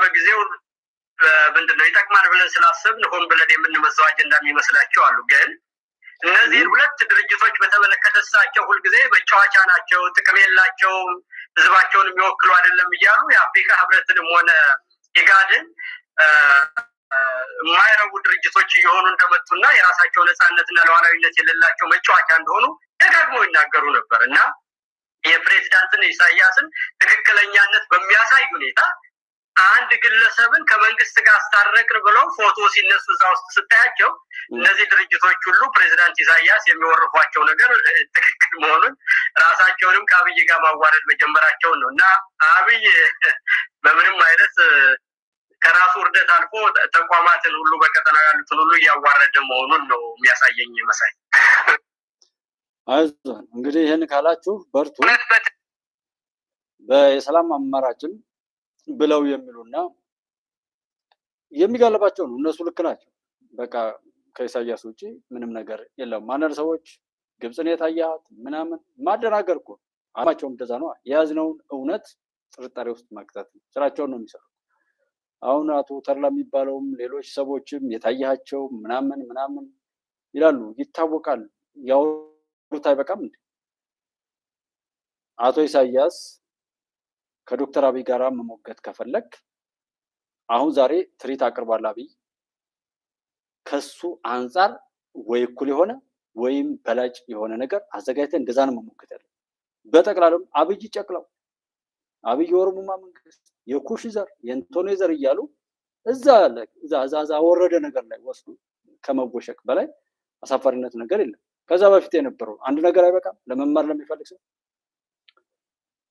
በጊዜው ምንድነው ይጠቅማል ብለን ስላሰብን ሆን ብለን የምንመዘው አጀንዳ የሚመስላቸው አሉ። ግን እነዚህ ሁለት ድርጅቶች በተመለከተ እሳቸው ሁልጊዜ መጫወቻ ናቸው፣ ጥቅም የላቸውም፣ ህዝባቸውን የሚወክሉ አይደለም እያሉ የአፍሪካ ህብረትንም ሆነ ኢጋድን የማይረቡ ድርጅቶች እየሆኑ እንደመጡና የራሳቸው ነፃነትና ሉዓላዊነት የሌላቸው መጫወቻ እንደሆኑ ደጋግመው ይናገሩ ነበር እና የፕሬዝዳንትን ኢሳያስን ትክክለኛነት በሚያሳይ ሁኔታ አንድ ግለሰብን ከመንግስት ጋር አስታረቅን ብለው ፎቶ ሲነሱ እዛ ውስጥ ስታያቸው እነዚህ ድርጅቶች ሁሉ ፕሬዝዳንት ኢሳያስ የሚወርፏቸው ነገር ትክክል መሆኑን ራሳቸውንም ከአብይ ጋር ማዋረድ መጀመራቸውን ነው እና አብይ በምንም አይነት ከራሱ ውርደት አልፎ ተቋማትን ሁሉ በቀጠናው ያሉትን ሁሉ እያዋረደ መሆኑን ነው የሚያሳየኝ መሳይ። አይዞን እንግዲህ ይህን ካላችሁ በርቱ። በሰላም አማራጭን ብለው የሚሉና የሚጋለባቸው ነው። እነሱ ልክ ናቸው። በቃ ከኢሳያስ ውጪ ምንም ነገር የለም። አንዳንድ ሰዎች ግብፅን የታያት ምናምን ማደናገር እኮ አማቸው እንደዛ ነው። የያዝነውን እውነት ጥርጣሬ ውስጥ መክተት ነው። ስራቸውን ነው የሚሰሩት። አሁን አቶ ተርላ የሚባለውም ሌሎች ሰዎችም የታያቸው ምናምን ይላሉ፣ ይታወቃል። ያወሩት አይበቃም እንዴ? አቶ ኢሳያስ ከዶክተር አብይ ጋር መሞገት ከፈለግ አሁን ዛሬ ትርኢት አቅርቧል አብይ። ከሱ አንጻር ወይ እኩል የሆነ ወይም በላጭ የሆነ ነገር አዘጋጅተን እንደዛ ነው መሞገት ያለው። በጠቅላላው አብይ ጨቅላው አብይ የኦሮሞማ መንግስት የኩሽ ዘር የእንቶኔ ዘር እያሉ እዛ ወረደ ነገር ላይ ወስዱ ከመወሸቅ በላይ አሳፋሪነት ነገር የለም። ከዛ በፊት የነበረው አንድ ነገር አይበቃም ለመማር ለሚፈልግ ሰው?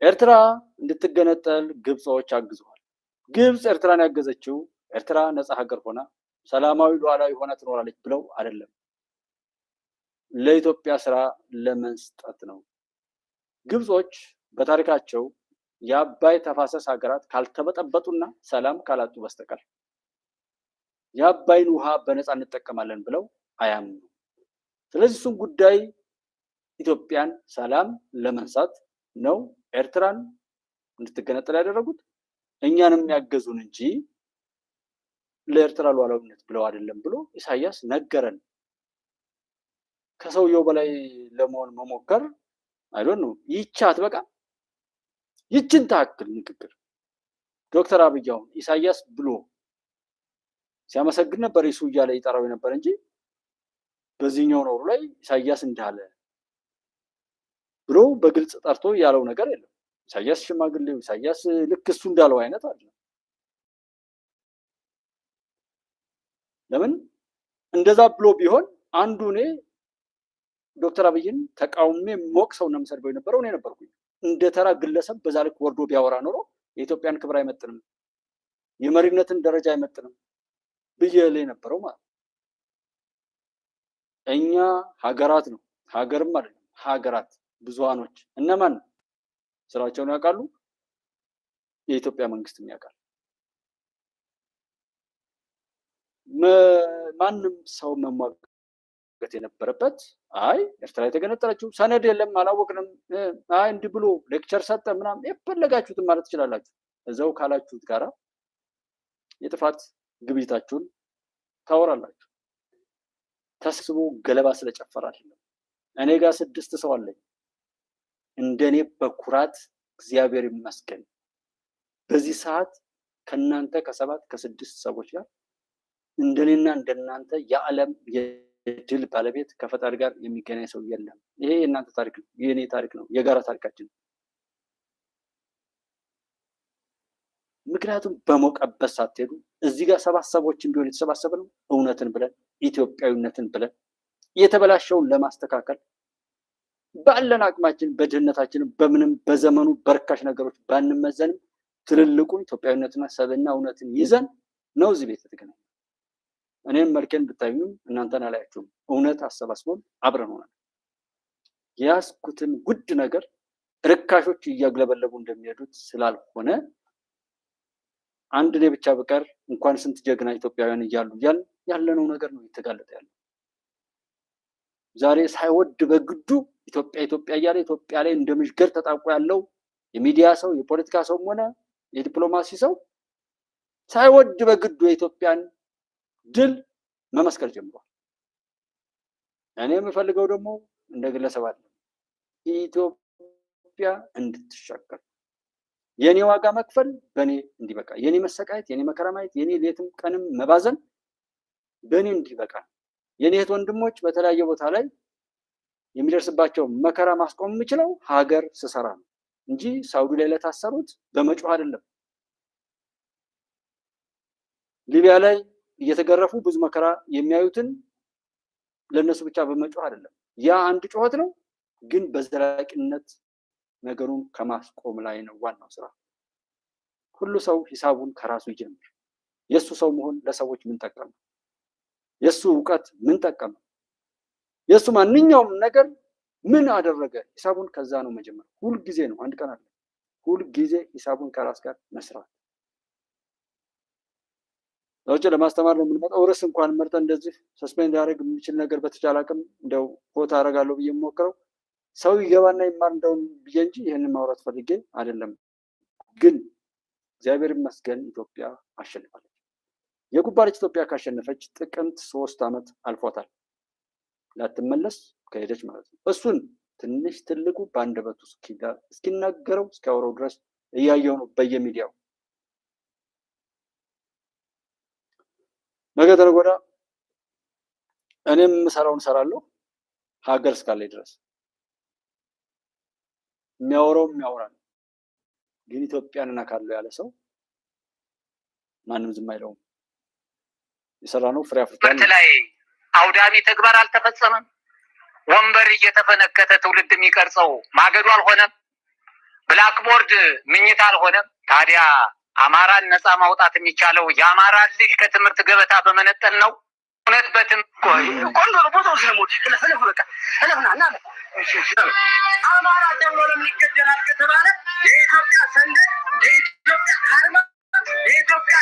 ኤርትራ እንድትገነጠል ግብጾች አግዘዋል። ግብጽ ኤርትራን ያገዘችው ኤርትራ ነፃ ሀገር ሆና ሰላማዊ ሉዓላዊ ሆና ትኖራለች ብለው አይደለም፣ ለኢትዮጵያ ስራ ለመስጠት ነው። ግብጾች በታሪካቸው የአባይ ተፋሰስ ሀገራት ካልተበጠበጡና ሰላም ካላጡ በስተቀር የአባይን ውሃ በነፃ እንጠቀማለን ብለው አያምኑ። ስለዚህ እሱን ጉዳይ ኢትዮጵያን ሰላም ለመንሳት ነው ኤርትራን እንድትገነጠል ያደረጉት፣ እኛንም ያገዙን እንጂ ለኤርትራ ሉዓላዊነት ብለው አይደለም ብሎ ኢሳያስ ነገረን። ከሰውየው በላይ ለመሆን መሞከር አይዶን ነው። ይቻት በቃ ይችን ታክል ንግግር ዶክተር አብይ አሁን ኢሳያስ ብሎ ሲያመሰግን ነበር፣ ይሱ እያለ ይጠራው ነበር እንጂ በዚህኛው ኖሩ ላይ ኢሳያስ እንዳለ ብሎ በግልጽ ጠርቶ ያለው ነገር የለም። ኢሳያስ ሽማግሌው ኢሳያስ ልክ እሱ እንዳለው አይነት አይደለም። ለምን እንደዛ ብሎ ቢሆን አንዱ እኔ ዶክተር አብይን ተቃውሜ ሞቅ ሰው ነው የምሰድበው የነበረው እኔ ነበርኩኝ። እንደ ተራ ግለሰብ በዛ ልክ ወርዶ ቢያወራ ኖሮ የኢትዮጵያን ክብር አይመጥንም፣ የመሪነትን ደረጃ አይመጥንም ብዬ ላይ ነበረው ማለት። እኛ ሀገራት ነው ሀገርም አይደለም ሀገራት ብዙሃኖች እነማን ስራቸውን ያውቃሉ፣ የኢትዮጵያ መንግስትም ያውቃል። ማንም ሰው መሟገት የነበረበት አይ ኤርትራ የተገነጠለችው ሰነድ የለም አላወቅንም፣ አይ እንዲህ ብሎ ሌክቸር ሰጠ ምናምን የፈለጋችሁትን ማለት ትችላላችሁ። እዛው ካላችሁት ጋራ የጥፋት ግብይታችሁን ታወራላችሁ። ተስቦ ገለባ ስለጨፈረ አይደለም። እኔ ጋር 6 ሰው አለኝ እንደኔ በኩራት እግዚአብሔር ይመስገን። በዚህ ሰዓት ከናንተ ከ7 ከ6 ሰዎች ጋር እንደኔና እንደናንተ የዓለም የድል ባለቤት ከፈጣሪ ጋር የሚገናኝ ሰው የለም። ይሄ የናንተ ታሪክ ነው፣ የኔ ታሪክ ነው፣ የጋራ ታሪካችን። ምክንያቱም በሞቀበት ሳትሄዱ እዚህ ጋር 7 ሰዎችን ቢሆን የተሰባሰበ ነው እውነትን ብለን ኢትዮጵያዊነትን ብለን የተበላሸውን ለማስተካከል ባለን አቅማችን በድህነታችንም በምንም በዘመኑ በርካሽ ነገሮች ባንመዘንም ትልልቁን ኢትዮጵያዊነትና ሰብዕና እውነትን ይዘን ነው እዚህ ቤት የተገናኘው። እኔም መልኬን ብታዩም እናንተን አላያችሁም። እውነት አሰባስቦን አብረን ሆነን የያዝኩትን ውድ ነገር ርካሾች እያግለበለቡ እንደሚሄዱት ስላልሆነ አንድ እኔ ብቻ በቀር እንኳን ስንት ጀግና ኢትዮጵያውያን እያሉ ያለነው ነገር ነው የተጋለጠ ያለው። ዛሬ ሳይወድ በግዱ ኢትዮጵያ እያለ ኢትዮጵያ ላይ እንደምሽገር ተጣብቆ ያለው የሚዲያ ሰው የፖለቲካ ሰውም ሆነ የዲፕሎማሲ ሰው ሳይወድ በግዱ የኢትዮጵያን ድል መመስከር ጀምሯል። እኔ የምፈልገው ደግሞ እንደ ግለሰብ አለ ኢትዮጵያ እንድትሻገር የኔ ዋጋ መክፈል በኔ እንዲበቃ፣ የኔ መሰቃየት፣ የኔ መከራ ማየት፣ የኔ ሌትም ቀንም መባዘን በኔ እንዲበቃ፣ የኔ እህት ወንድሞች በተለያየ ቦታ ላይ የሚደርስባቸው መከራ ማስቆም የምችለው ሀገር ስሰራ ነው እንጂ ሳውዲ ላይ ለታሰሩት በመጮህ አይደለም። ሊቢያ ላይ እየተገረፉ ብዙ መከራ የሚያዩትን ለነሱ ብቻ በመጮህ አይደለም። ያ አንድ ጩኸት ነው፣ ግን በዘላቂነት ነገሩን ከማስቆም ላይ ነው ዋናው ስራ። ሁሉ ሰው ሂሳቡን ከራሱ ይጀምር። የሱ ሰው መሆን ለሰዎች ምን ጠቀመ? የሱ እውቀት ምን ጠቀመ? የሱ ማንኛውም ነገር ምን አደረገ? ሂሳቡን ከዛ ነው መጀመር። ሁል ጊዜ ነው፣ አንድ ቀን አለ። ሁል ጊዜ ሂሳቡን ከራስ ጋር መስራት። ለውጭ ለማስተማር ነው የምንመጣው። ርዕስ እንኳን መርጠን እንደዚህ ሰስፔንድ ያደርግ የሚችል ነገር በተቻለ አቅም እንደው ቦታ አደርጋለሁ ብዬ የምሞክረው ሰው ይገባና ይማር እንደውን ብዬ እንጂ ይህንን ማውራት ፈልጌ አይደለም። ግን እግዚአብሔር ይመስገን ኢትዮጵያ አሸንፋለች። የጉባለች ኢትዮጵያ ካሸነፈች ጥቅምት 3 ዓመት አልፏታል። ላትመለስ ከሄደች ማለት ነው። እሱን ትንሽ ትልቁ በአንደበቱ እስኪናገረው እስኪያወራው ድረስ እያየው ነው በየሚዲያው። ነገ ተነገ ወዲያ እኔም የምሰራውን እሰራለሁ ሀገር እስካለኝ ድረስ። የሚያወራው የሚያወራል። ግን ኢትዮጵያን እናካለው ያለ ሰው ማንም ዝም አይለውም። የሰራነው ፍሬ አፍርቷል። በተለይ አውዳሚ ተግባር አልተፈጸመም። ወንበር እየተፈነከተ ትውልድ የሚቀርጸው ማገዱ አልሆነም። ብላክቦርድ ምኝት አልሆነም። ታዲያ አማራን ነፃ ማውጣት የሚቻለው የአማራ ልጅ ከትምህርት ገበታ በመነጠል ነው። እውነት አማራ ተብሎ ለምን ይገደላል ከተባለ የኢትዮጵያ ሰንደቅ፣ የኢትዮጵያ አርማ፣ የኢትዮጵያ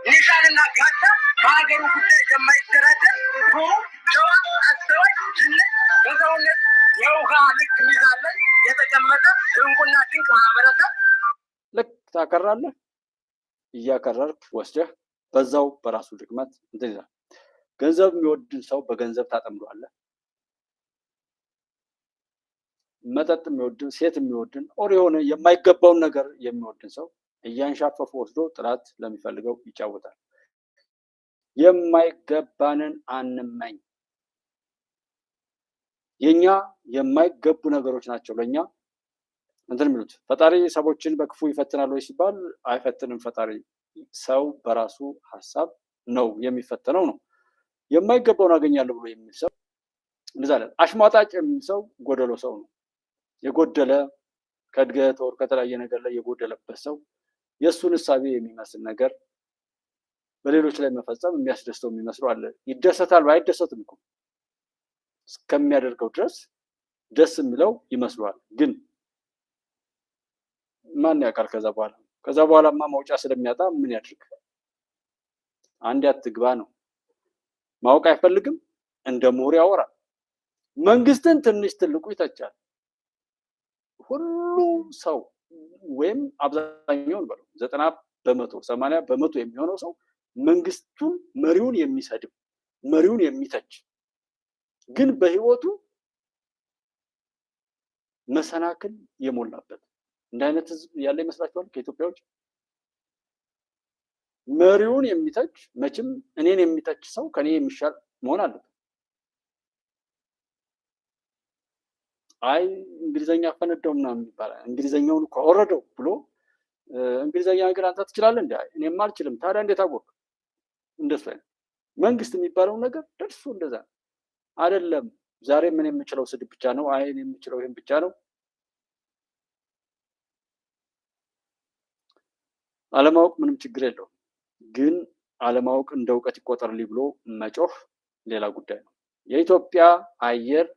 ኒሻንና ጋታ በሀገሩ ጉዳይ የማይደራደር ጨዋ አስተዋይ በሰውነት የውሃ ልክ ሚዛን ላይ የተቀመጠ እንቁና ድንቅ ማህበረሰብ ልክ ታከራለህ። እያከረርክ ወስደህ በዛው በራሱ ድክመት እንትን ይላል። ገንዘብ የሚወድን ሰው በገንዘብ ታጠምዷለህ። መጠጥ የሚወድን፣ ሴት የሚወድን፣ ኦር የሆነ የማይገባውን ነገር የሚወድን ሰው እያንሻፈፉ ወስዶ ጥላት ለሚፈልገው ይጫወታል። የማይገባንን አንመኝ። የኛ የማይገቡ ነገሮች ናቸው ለኛ እንትን የሚሉት። ፈጣሪ ሰዎችን በክፉ ይፈትናል ወይ ሲባል አይፈትንም። ፈጣሪ ሰው በራሱ ሀሳብ ነው የሚፈተነው ነው። የማይገባውን አገኛለሁ ብሎ የሚል ሰው እንደዛ አለ። አሽሟጣጭ የሚል ሰው ጎደሎ ሰው ነው። የጎደለ ከእድገት ወር ከተለያየ ነገር ላይ የጎደለበት ሰው የእሱን እሳቤ የሚመስል ነገር በሌሎች ላይ መፈጸም የሚያስደስተው የሚመስለው አለ። ይደሰታል፣ አይደሰትም እኮ እስከሚያደርገው ድረስ ደስ የሚለው ይመስለዋል። ግን ማን ያውቃል? ከዛ በኋላማ መውጫ ስለሚያጣ ምን ያድርግ? አንድ አትግባ ነው። ማወቅ አይፈልግም። እንደ ምሁር ያወራል። መንግስትን ትንሽ ትልቁ ይተቻል። ሁሉ ሰው ወይም አብዛኛውን በለው 90%፣ 80% የሚሆነው ሰው መንግስቱን፣ መሪውን የሚሰድብ፣ መሪውን የሚተች ግን በህይወቱ መሰናክል የሞላበት እንደ አይነት ህዝብ ያለ ይመስላችኋል? ከኢትዮጵያ ውጭ መሪውን የሚተች መቼም እኔን የሚተች ሰው ከኔ የሚሻል መሆን አለበት። አይ እንግሊዘኛ ፈነደው ምናምን ይባላል። እንግሊዘኛውን እኮ አወረደው ብሎ እንግሊዘኛ ነገር አንተ ትችላለህ እንዴ? እኔም አልችልም። ታዲያ እንዴት አወቅ? እንደሱ አይነት መንግስት የሚባለው ነገር ደርሶ እንደዛ አይደለም። ዛሬ ምን የምችለው ስድብ ብቻ ነው። አይ እኔ የምችለው ይሄን ብቻ ነው። አለማወቅ ምንም ችግር የለውም። ግን አለማወቅ እንደ እውቀት ይቆጠርልኝ ብሎ መጮህ ሌላ ጉዳይ ነው። የኢትዮጵያ አየር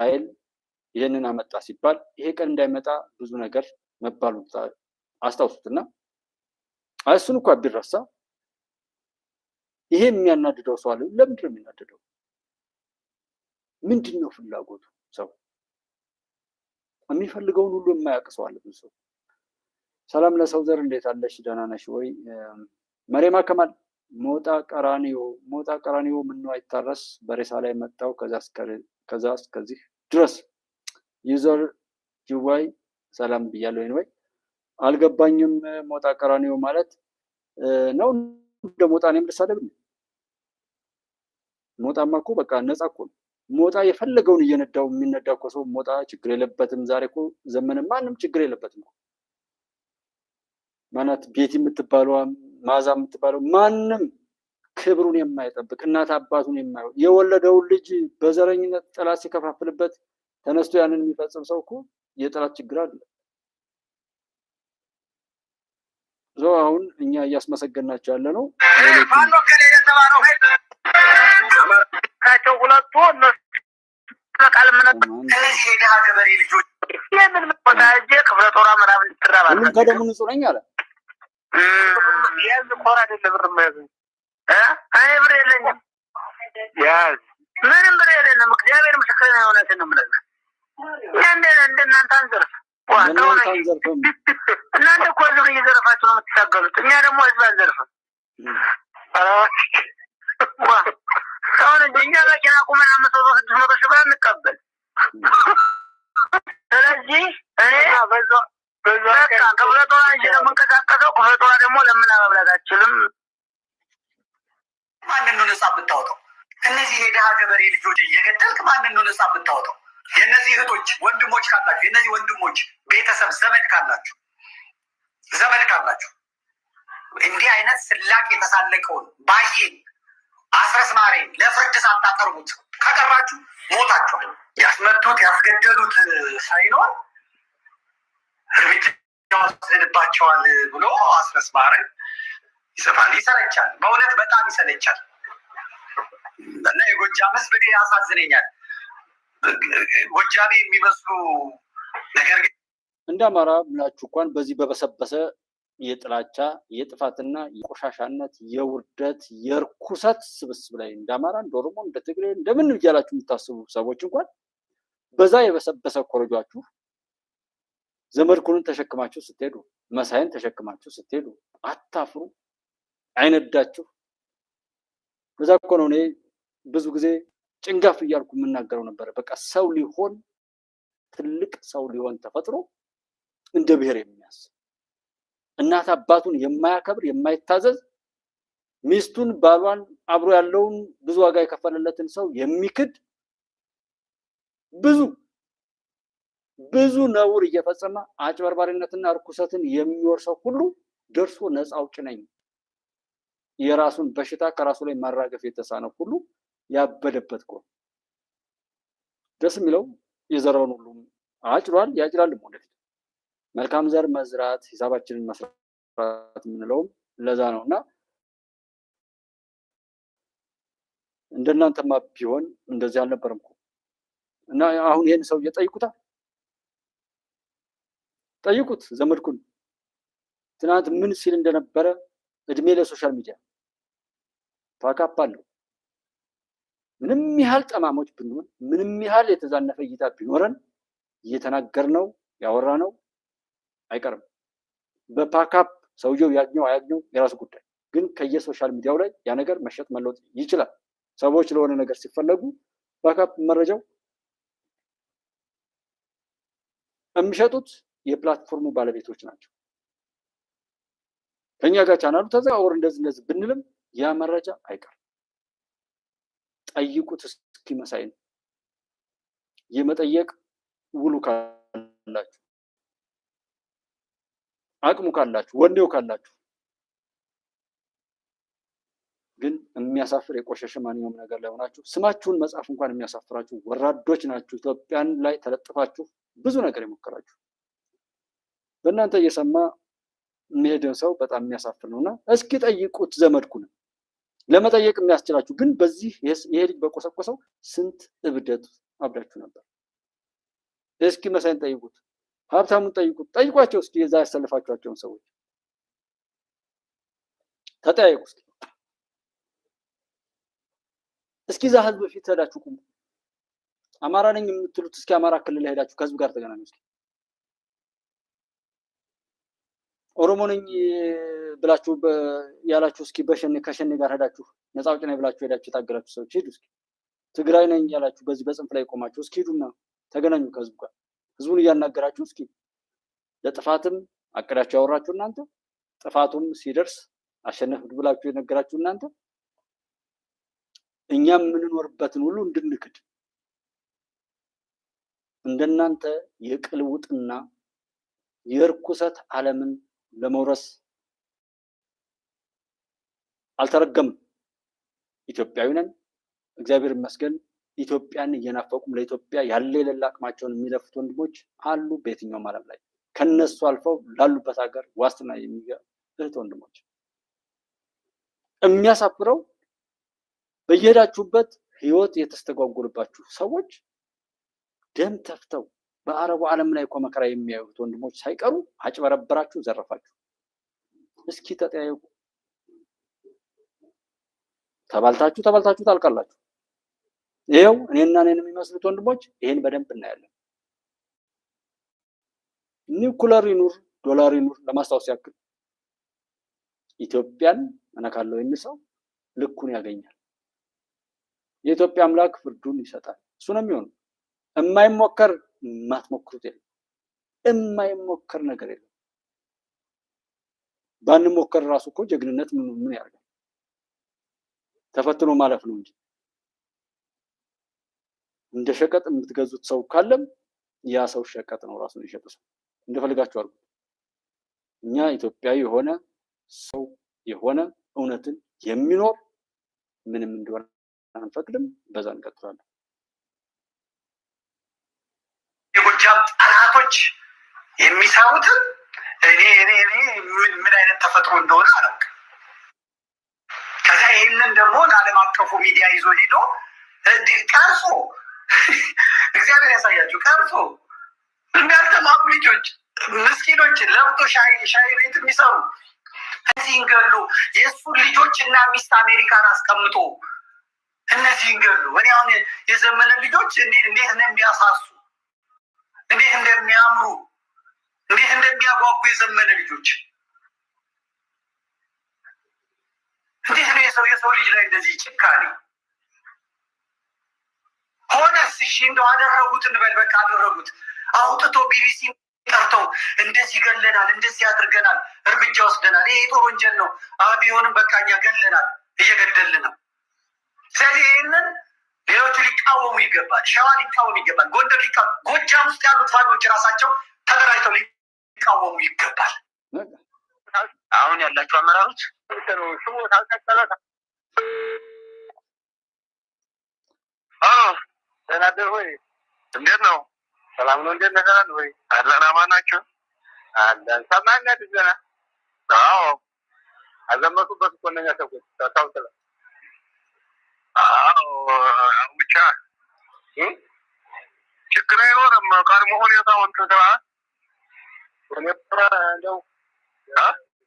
ኃይል ይህንን አመጣ ሲባል ይሄ ቀን እንዳይመጣ ብዙ ነገር መባሉ አስታውሱትና እሱን እንኳን ቢረሳ ይሄ የሚያናድደው ሰው አለ። ለምንድን ነው የሚናደደው? ምንድን ነው ፍላጎቱ? ሰው የሚፈልገውን ሁሉ የማያውቅ ሰው አለ። ብዙ ሰው ሰላም ለሰው ዘር እንዴት አለሽ? ደህና ነሽ ወይ? መሬማ ከማል ሞጣ ቀራኒዮ ምነው አይታረስ በሬሳ ላይ መጣው ከዛ እስከዚህ ድረስ ዩዘር ጅዋይ ሰላም ብያለሁ። ወይ አልገባኝም። ሞጣ ቀራኒዮ ማለት ነው እንደ ሞጣ ነው የምትሳደብ? ሞጣማ እኮ በቃ ነፃ እኮ ነው። ሞጣ የፈለገውን እየነዳው የሚነዳ እኮ ሰው ሞጣ ችግር የለበትም። ዛሬ እኮ ዘመነ ማንም ችግር የለበትም። ማናት ቤቲ የምትባለው ማዛ የምትባለው ማንም ክብሩን የማይጠብቅ እናት አባቱን የማይወድ የወለደውን ልጅ በዘረኝነት ጠላት ሲከፋፍልበት ተነስቶ ያንን የሚፈጽም ሰው እኮ የጠላት ችግር አለ። አሁን እኛ እያስመሰገናቸው ያለ ነው ፋኖ ከሌ የተባለው ካቸው ሁለቱ እነሱ ተቃል ምንነት እነዚህ የደሃ ገበሬ ልጆች የምን ወዳጄ ክፍለ ጦር አመራር እንድትራባ ሁሉም ከደሙ ንጹህ ነኝ አለ። ያዝ ቆራ አይደለም ብር ማያዝ አይ ብር የለኝም ያዝ ምንም ብር የለኝም። እግዚአብሔር ምስክር ነው። እውነትን ነው የምልህ እንደናንተ አንዘርፍ እናንተ እኮ ህዝብ እየዘረፋችሁ ነው የምትታገሉት። እኛ ደግሞ ህዝብ አንዘርፍም። አሁን እኛ መኪና ቁመን 500-600 ሺህ ብር እንቀበል። ስለዚህ እኔ ክፍለ ጦር እንጂ ነው የምንቀሳቀሰው። ክፍለ ጦር ደግሞ ለምን መብላት አችልም? ማንን ነው ነፃ የምታወጣው? እነዚህ የደሃ ገበሬ ልጆች እየገደልክ ማንን ነው ነፃ የምታወጣው? የእነዚህ እህቶች ወንድሞች ካላችሁ፣ የእነዚህ ወንድሞች ቤተሰብ ዘመድ ካላችሁ እንዲህ አይነት ስላቅ የተሳለቀውን ባዬን አስረስ ማሬን ለፍርድ ሳታቀርቡት ከቀራችሁ ሞታችኋል። ያስመቱት ያስገደሉት ሳይኖር እርምጃ ወስደንባቸዋል ብሎ አስረስ ማሬን ይሰፋል። ይሰለቻል፣ በእውነት በጣም ይሰለቻል። እና የጎጃም ህዝብ እኔ ያሳዝነኛል። ጎጃሜ የሚመስሉ ነገር ግን እንደ አማራ ብላችሁ እንኳን በዚህ በበሰበሰ የጥላቻ የጥፋትና የቆሻሻነት የውርደት የርኩሰት ስብስብ ላይ እንደ አማራ እንደ ኦሮሞ እንደ ትግሬ እንደምን እያላችሁ የምታስቡ ሰዎች እንኳን በዛ የበሰበሰ ኮረጇችሁ ዘመድኩንን ተሸክማችሁ ስትሄዱ፣ መሳይን ተሸክማችሁ ስትሄዱ አታፍሩ? አይነዳችሁ? በዛ እኮ ነው እኔ ብዙ ጊዜ ጭንጋፍ እያልኩ የምናገረው ነበር። በቃ ሰው ሊሆን ትልቅ ሰው ሊሆን ተፈጥሮ እንደ ብሔር የሚያስብ እናት አባቱን የማያከብር የማይታዘዝ ሚስቱን ባሏን አብሮ ያለውን ብዙ ዋጋ የከፈለለትን ሰው የሚክድ ብዙ ነውር እየፈጸመ አጭበርባሪነትና እርኩሰትን የሚወርሰው ሁሉ ደርሶ ነፃ አውጪ ነኝ የራሱን በሽታ ከራሱ ላይ ማራገፍ የተሳነው ሁሉ ያበደበት እኮ ደስ የሚለው የዘራውን ሁሉ አጭሯል፣ ያጭራልም ወደፊት መልካም ዘር መዝራት ሂሳባችንን መስራት የምንለውም ለዛ ነውና እንደናንተማ ቢሆን እንደዚህ አልነበረም እኮ። እና አሁን ይሄን ሰው ጠይቁት ዘመድኩን ትናንት ምን ሲል እንደነበረ። እድሜ ለሶሻል ሚዲያ ታካፓለሁ። ምንም ያህል ጠማሞች ብንሆን፣ ምንም ያህል የተዛነፈ እይታ ቢኖረን እየተናገርነው ያወራነው አይቀርም። በፓካፕ ሰውየው ያግኘው አያግኘው የራሱ ጉዳይ። ግን ከየሶሻል ሚዲያው ላይ ያ ነገር መሸጥ መለወጥ ይችላል። ሰዎች ለሆነ ነገር ሲፈለጉ ፓካፕ መረጃው የሚሸጡት የፕላትፎርሙ ባለቤቶች ናቸው። ከኛ ጋር ቻናሉ ተዘዋወር እንደዚህ ብንልም ያ መረጃ አይቀርም። ጠይቁት እስኪ መሳይን የመጠየቅ ውሉ ካላችሁ፣ አቅሙ ካላችሁ፣ ወኔው ካላችሁ። ግን የሚያሳፍር የቆሸሸ ማንኛውም ነገር ላይ ሆናችሁ ስማችሁን መጻፍ እንኳን የሚያሳፍራችሁ ወራዶች ናችሁ። ኢትዮጵያን ላይ ተለጥፋችሁ ብዙ ነገር የሞከራችሁ በእናንተ እየሰማ የሚሄድን ሰው በጣም የሚያሳፍር ነውና እስኪ ጠይቁት ዘመድኩን። ለመጠየቅ የሚያስችላችሁ ግን በዚህ ይሄ ልጅ በቆሰቆሰው ስንት እብደት አብዳችሁ ነበር። እስኪ መሳይን ጠይቁት፣ ሀብታሙን ጠይቁት፣ ጠይቋቸው እስኪ የዛ ያሰልፋችኋቸውን ሰዎች ተጠያየቁ። እስኪ እዛ ህዝብ በፊት ሄዳችሁ ቁሙ። አማራ ነኝ የምትሉት እስኪ አማራ ክልል ሄዳችሁ ከህዝብ ጋር ተገናኙ። እስኪ ኦሮሞ ነኝ ብላችሁ ያላችሁ እስኪ ከሸኔ ጋር ሄዳችሁ ነፃ አውጪ ነኝ ብላችሁ ሄዳችሁ የታገላችሁ ሰዎች ሂዱ እስኪ። ትግራይ ነኝ ያላችሁ በዚህ በጽንፍ ላይ ቆማችሁ እስኪ ሂዱና ተገናኙ ከህዝቡ ጋር። ህዝቡን እያናገራችሁ እስኪ ለጥፋትም አቅዳችሁ ያወራችሁ እናንተ፣ ጥፋቱም ሲደርስ አሸነፍኩ ብላችሁ የነገራችሁ እናንተ፣ እኛም የምንኖርበትን ሁሉ እንድንክድ እንደናንተ የቅልውጥና የርኩሰት ዓለምን ለመውረስ አልተረገምም። ኢትዮጵያዊ ነን፣ እግዚአብሔር ይመስገን። ኢትዮጵያን እየናፈቁም ለኢትዮጵያ ያለ የሌላ አቅማቸውን የሚለፉት ወንድሞች አሉ በየትኛውም ዓለም ላይ ከነሱ አልፈው ላሉበት ሀገር ዋስትና የሚገቡ እህት ወንድሞች። የሚያሳፍረው በየሄዳችሁበት ህይወት የተስተጓጎለባችሁ ሰዎች ደም ተፍተው በአረቡ ዓለም ላይ እኮ መከራ የሚያዩት ወንድሞች ሳይቀሩ አጭበረበራችሁ፣ ዘረፋችሁ። እስኪ ተጠያየቁ። ተባልታችሁ ታልቃላችሁ። ይሄው እኔና እኔን የሚመስሉት ወንድሞች ይሄን በደንብ እናያለን። ኒውክለር ይኑር ዶላር ይኑር ለማስታወስ ያክል ኢትዮጵያን እነካለሁ የሚል ሰው ልኩን ያገኛል። የኢትዮጵያ አምላክ ፍርዱን ይሰጣል። እሱ ነው የሚሆነው። የማይሞከር ማትሞክሩት የለም። የማይሞከር ነገር የለም። ባንሞከር ራሱ እኮ ጀግንነት ምን ያደርጋል? ተፈትኖ ማለፍ ነው እንጂ እንደ ሸቀጥ የምትገዙት ሰው ካለም ያ ሰው ሸቀጥ ነው፣ ራሱን የሸጠ ሰው። እንደፈልጋችሁ አድርጉ። እኛ ኢትዮጵያዊ የሆነ ሰው የሆነ እውነትን የሚኖር ምንም እንደሆነ አንፈቅድም። በዛ እንቀጥላለን። የጎጃም ጠላቶች የሚሰሩትን እኔ ምን አይነት ተፈጥሮ እንደሆነ አላውቅም። ከዛ ይህንን ደግሞ ለዓለም አቀፉ ሚዲያ ይዞ ሄዶ ቀርጾ እግዚአብሔር ያሳያችሁ ቀርጾ እንዳልተማሩ ልጆች ምስኪኖችን ለብቶ ሻይ ቤት የሚሰሩ እነዚህን ገሉ። የእሱን ልጆች እና ሚስት አሜሪካን አስቀምጦ እነዚህን ገሉ። እኔ አሁን የዘመነ ልጆች እንዴት እንደሚያሳሱ፣ እንዴት እንደሚያምሩ፣ እንዴት እንደሚያጓጉ የዘመነ ልጆች እንዴት ነው የሰው ልጅ ላይ እንደዚህ ጭካኔ ሆነስ? እሺ እንደው አደረጉት እንበል፣ በቃ አደረጉት። አውጥቶ ቢቢሲ ጠርተው እንደዚህ ገለናል፣ እንደዚህ አድርገናል፣ እርምጃ ወስደናል፣ ይሄ የጦር ወንጀል ነው ቢሆንም በቃ እኛ ገለናል፣ እየገደልን ነው። ስለዚህ ይህንን ሌሎቹ ሊቃወሙ ይገባል። ሸዋ ሊቃወሙ ይገባል። ጎንደር ጎጃም ውስጥ ያሉት ፋኖች ራሳቸው ተደራጅተው ሊቃወሙ ይገባል። አሁን ያላቸው አመራሮች ስሙ ታልቀጠለ ተናደር ሆይ እንዴት ነው? ሰላም ነው? እንዴት ነህ? ወይ አለን አማን ናቸው አለን። ሰማኛ ድዘና አዎ አዘመቱበት እኮ እነኛ ሰዎች ታውተለ አዎ ብቻ ችግር አይኖርም። ቀድሞ ሁኔታውን ተተራ እንደው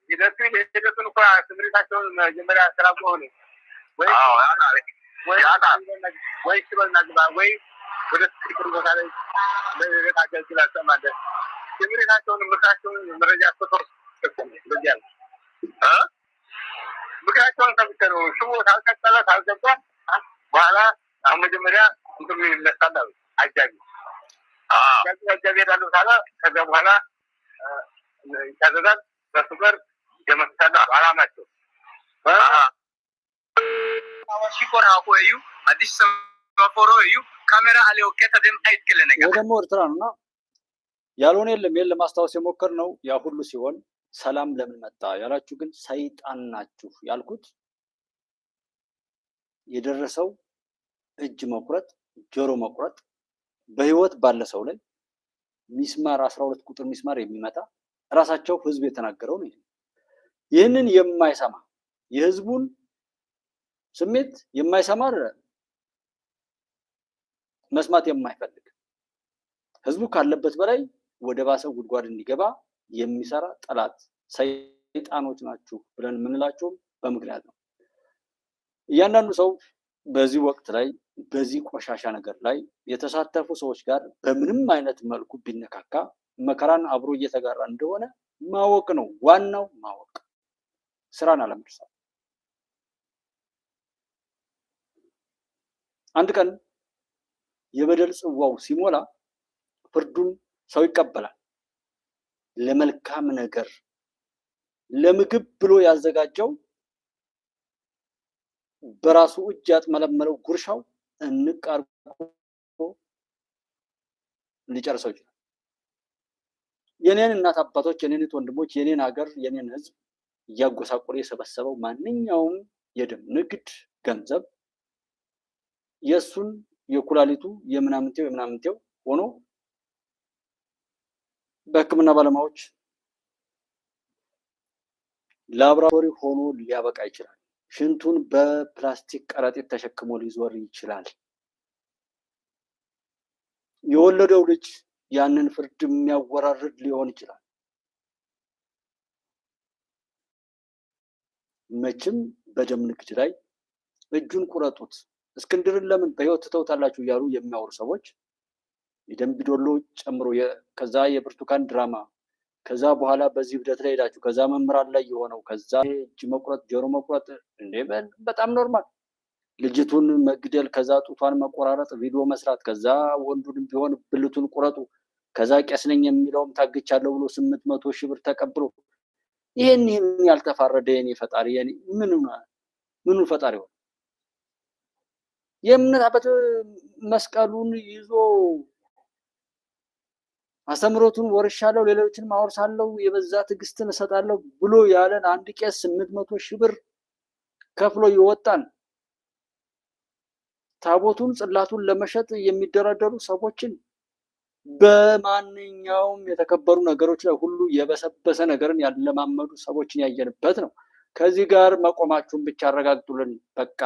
ሂደቱን እኮ ስምሪታቸውን መጀመሪያ ስላልሆነ ወይ ስበልና ግባ ወይ ወደ ትክክል ቦታ ላይ ለታገል ስላሰማደ ስምሪታቸውን ምክራቸውን መረጃ ሰጥቶ በዚያ ምክራቸውን ከብተው ሽቦ ታልቀጠለ ታልገባ በኋላ አሁን መጀመሪያ እንትም ይነሳል አጃቢ ያለው ታላ ከዛ በኋላ ያዘዛል በፍቅር የመሰለ አላማቸው አዋሽቆራ ቆዩ አዲስ ሰፈሮ እዩ ካሜራ አለው ከተደም አይትከለ ነገር ወደሞ ኤርትራ ነውና ያልሆነ የለም ማስታወስ የሞከር ነው። ያ ሁሉ ሲሆን ሰላም ለምን መጣ ያላችሁ ግን ሰይጣን ናችሁ ያልኩት የደረሰው እጅ መቁረጥ፣ ጆሮ መቁረጥ በህይወት ባለ ሰው ላይ ሚስማር 12 ቁጥር ሚስማር የሚመታ ራሳቸው ህዝብ የተናገረው ነው። ይህንን የማይሰማ የህዝቡን ስሜት የማይሰማ መስማት የማይፈልግ ህዝቡ ካለበት በላይ ወደ ባሰው ጉድጓድ እንዲገባ የሚሰራ ጠላት ሰይጣኖች ናችሁ ብለን የምንላቸው በምክንያት ነው። እያንዳንዱ ሰው በዚህ ወቅት ላይ በዚህ ቆሻሻ ነገር ላይ የተሳተፉ ሰዎች ጋር በምንም አይነት መልኩ ቢነካካ መከራን አብሮ እየተጋራ እንደሆነ ማወቅ ነው ዋናው። ማወቅ ስራን አለመርሳት። አንድ ቀን የበደል ጽዋው ሲሞላ ፍርዱን ሰው ይቀበላል። ለመልካም ነገር ለምግብ ብሎ ያዘጋጀው በራሱ እጅ ያጥመለመለው ጉርሻው እንቃርቆ ሊጨርሰው ይችላል። የኔን እናት አባቶች፣ የኔን ወንድሞች፣ የኔን ሀገር፣ የኔን ህዝብ እያጎሳቆለ የሰበሰበው ማንኛውም የደም ንግድ ገንዘብ የሱን የኩላሊቱ የምናምንቴው ሆኖ በሕክምና ባለሙያዎች ላብራቶሪ ሆኖ ሊያበቃ ይችላል። ሽንቱን በፕላስቲክ ከረጢት ተሸክሞ ሊዞር ይችላል። የወለደው ልጅ ያንን ፍርድ የሚያወራርድ ሊሆን ይችላል። መቼም በደም ንግድ ላይ እጁን ቁረጡት፣ እስክንድርን ለምን በህይወት ትተውታላችሁ እያሉ የሚያወሩ ሰዎች የደንቢ ዶሎ ጨምሮ ከዛ የብርቱካን ድራማ ከዛ በኋላ በዚህ ሂደት ላይ ሄዳችሁ ከዛ መምህራን ላይ የሆነው ከዛ እጅ መቁረጥ ጆሮ መቁረጥ እንዴ በጣም ኖርማል። ልጅቱን መግደል ከዛ ጡቷን መቆራረጥ ቪዲዮ መስራት ከዛ ወንዱንም ቢሆን ብልቱን ቁረጡ ከዛ ቄስ ነኝ የሚለውም ታግቻለሁ ብሎ 800 ሺህ ብር ተቀብሎ ይሄን ያልተፋረደ የኔ ፈጣሪ የኔ ምኑ ፈጣሪ ሆነ? የእምነት አባት መስቀሉን ይዞ አስተምሮቱን ወርሻለሁ ሌሎችንም አወርሳለሁ የበዛ ትዕግስትን እሰጣለሁ ብሎ ያለን አንድ ቄስ 800 ሺህ ብር ከፍሎ ይወጣል። ታቦቱን ጽላቱን ለመሸጥ የሚደራደሩ ሰዎችን በማንኛውም የተከበሩ ነገሮች ላይ ሁሉ የበሰበሰ ነገርን ያለማመዱ ሰዎችን ያየንበት ነው። ከዚህ ጋር መቆማችሁን ብቻ አረጋግጡልን። በቃ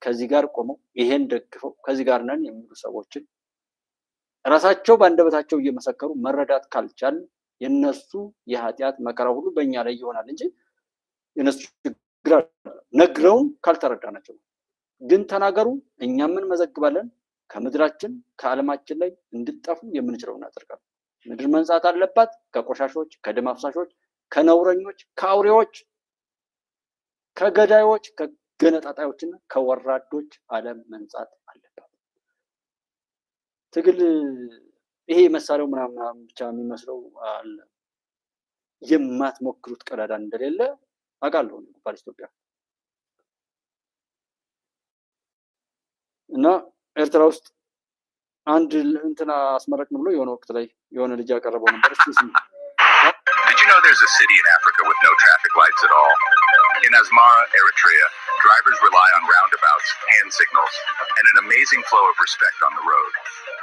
ከዚህ ጋር ቆመው ይሄን ደግፈው ከዚህ ጋር ነን የሚሉ ሰዎችን ራሳቸው በአንደበታቸው እየመሰከሩ መረዳት ካልቻል የነሱ የኃጢአት መከራ ሁሉ በእኛ ላይ ይሆናል እንጂ የነሱ ችግር ነግረውን ካልተረዳናቸው ግን ተናገሩ፣ እኛም እንመዘግባለን። ከምድራችን ከዓለማችን ላይ እንድጠፉ የምንችለው እናደርጋለን። ምድር መንጻት አለባት ከቆሻሾች፣ ከደም አፍሳሾች፣ ከነውረኞች፣ ከአውሬዎች፣ ከገዳዮች፣ ከገነጣጣዮችና ከወራዶች ዓለም መንጻት አለባት። ትግል ይሄ መሳሪያው ምናምን ብቻ የሚመስለው አለ። የማትሞክሩት ቀዳዳ እንደሌለ አውቃለሁ። ባል ኢትዮጵያ እና ኤርትራ ውስጥ አንድ እንትና አስመረቅን ብሎ የሆነ ወቅት ላይ የሆነ ልጅ ያቀረበው ነበር። Did you know there's a city in Africa with no traffic lights at all? In Asmara, Eritrea, drivers rely on roundabouts, hand signals, and an amazing flow of respect on the road.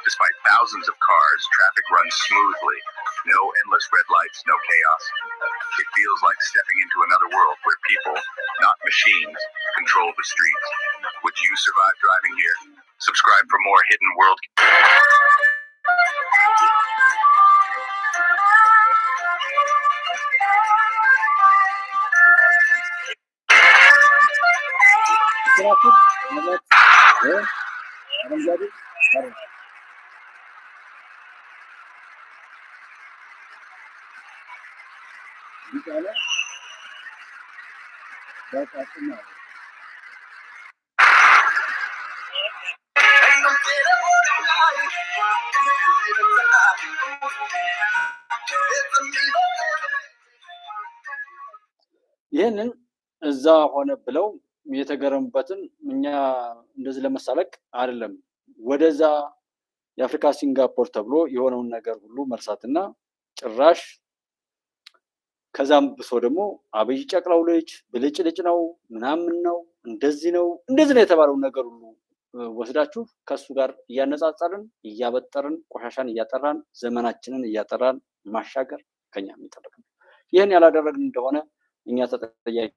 Despite thousands of cars, traffic runs smoothly. No endless red lights, no chaos. It feels like stepping into another world where people, not machines, control the streets. Would you survive driving here? Subscribe for more Hidden World. ይህንን እዛ ሆነ ብለው የተገረሙበትን እኛ እንደዚህ ለመሳለቅ አይደለም። ወደዛ የአፍሪካ ሲንጋፖር ተብሎ የሆነውን ነገር ሁሉ መርሳትና ጭራሽ ከዛም ብሶ ደግሞ አብይ ጨቅላው ልጅ ብልጭልጭ ነው ምናምን ነው እንደዚህ ነው የተባለው ነገር ሁሉ ወስዳችሁ ከሱ ጋር እያነጻጸርን እያበጠርን ቆሻሻን እያጠራን ዘመናችንን እያጠራን ማሻገር ከኛ የሚጠበቅ ነው። ይህን ያላደረግን እንደሆነ እኛ ተጠያቂዎች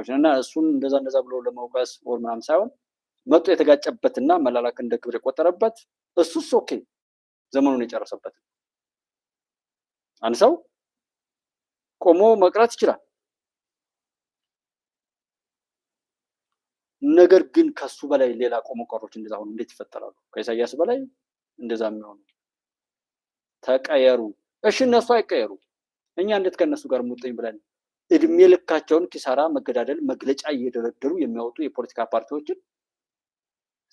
ነን እና እሱን እንደዛ ብሎ ለመውቀስ ወር ምናምን ሳይሆን መጥቶ የተጋጨበትና መላላክ እንደ ክብር የቆጠረበት እሱስ ኦኬ ዘመኑን የጨረሰበት አንድ ሰው ቆሞ መቅረት ይችላል። ነገር ግን ከሱ በላይ ሌላ ቆሞ ቀሮች እንደዛ ሆነ እንዴት ይፈጠራሉ? ከኢሳያስ በላይ እንደዛ የሚሆኑ ተቀየሩ። እሺ እነሱ አይቀየሩ። እኛ እንዴት ከነሱ ጋር ሙጥኝ ብለን እድሜ ልካቸውን ኪሳራ፣ መገዳደል መግለጫ እየደረደሩ የሚያወጡ የፖለቲካ ፓርቲዎችን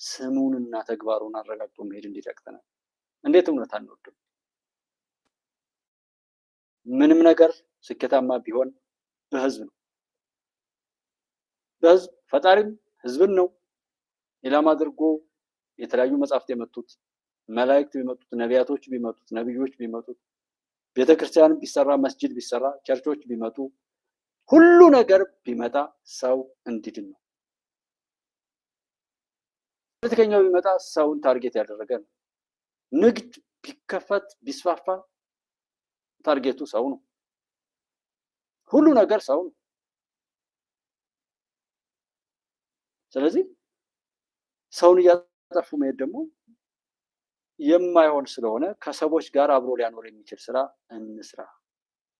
ስሙንና ተግባሩን አረጋግጦ መሄድ እንዴት ያቅተናል? እንዴት እውነት አንወድም? ምንም ነገር ስኬታማ ቢሆን በህዝብ ነው። በህዝብ ፈጣሪም ህዝብን ነው ኢላማ አድርጎ የተለያዩ መጻሕፍት የመጡት መላእክት ቢመጡት ነቢያቶች ቢመጡት ነብዮች ቢመጡት ቤተክርስቲያን ቢሰራ መስጂድ ቢሰራ ቸርቾች ቢመጡ ሁሉ ነገር ቢመጣ ሰው እንዲድን ነው። ፖለቲከኛው ቢመጣ ሰውን ታርጌት ያደረገ ነው። ንግድ ቢከፈት ቢስፋፋ ታርጌቱ ሰው ነው። ሁሉ ነገር ሰው ነው። ስለዚህ ሰውን እያጠፉ መሄድ ደግሞ የማይሆን ስለሆነ ከሰዎች ጋር አብሮ ሊያኖር የሚችል ስራ እንስራ።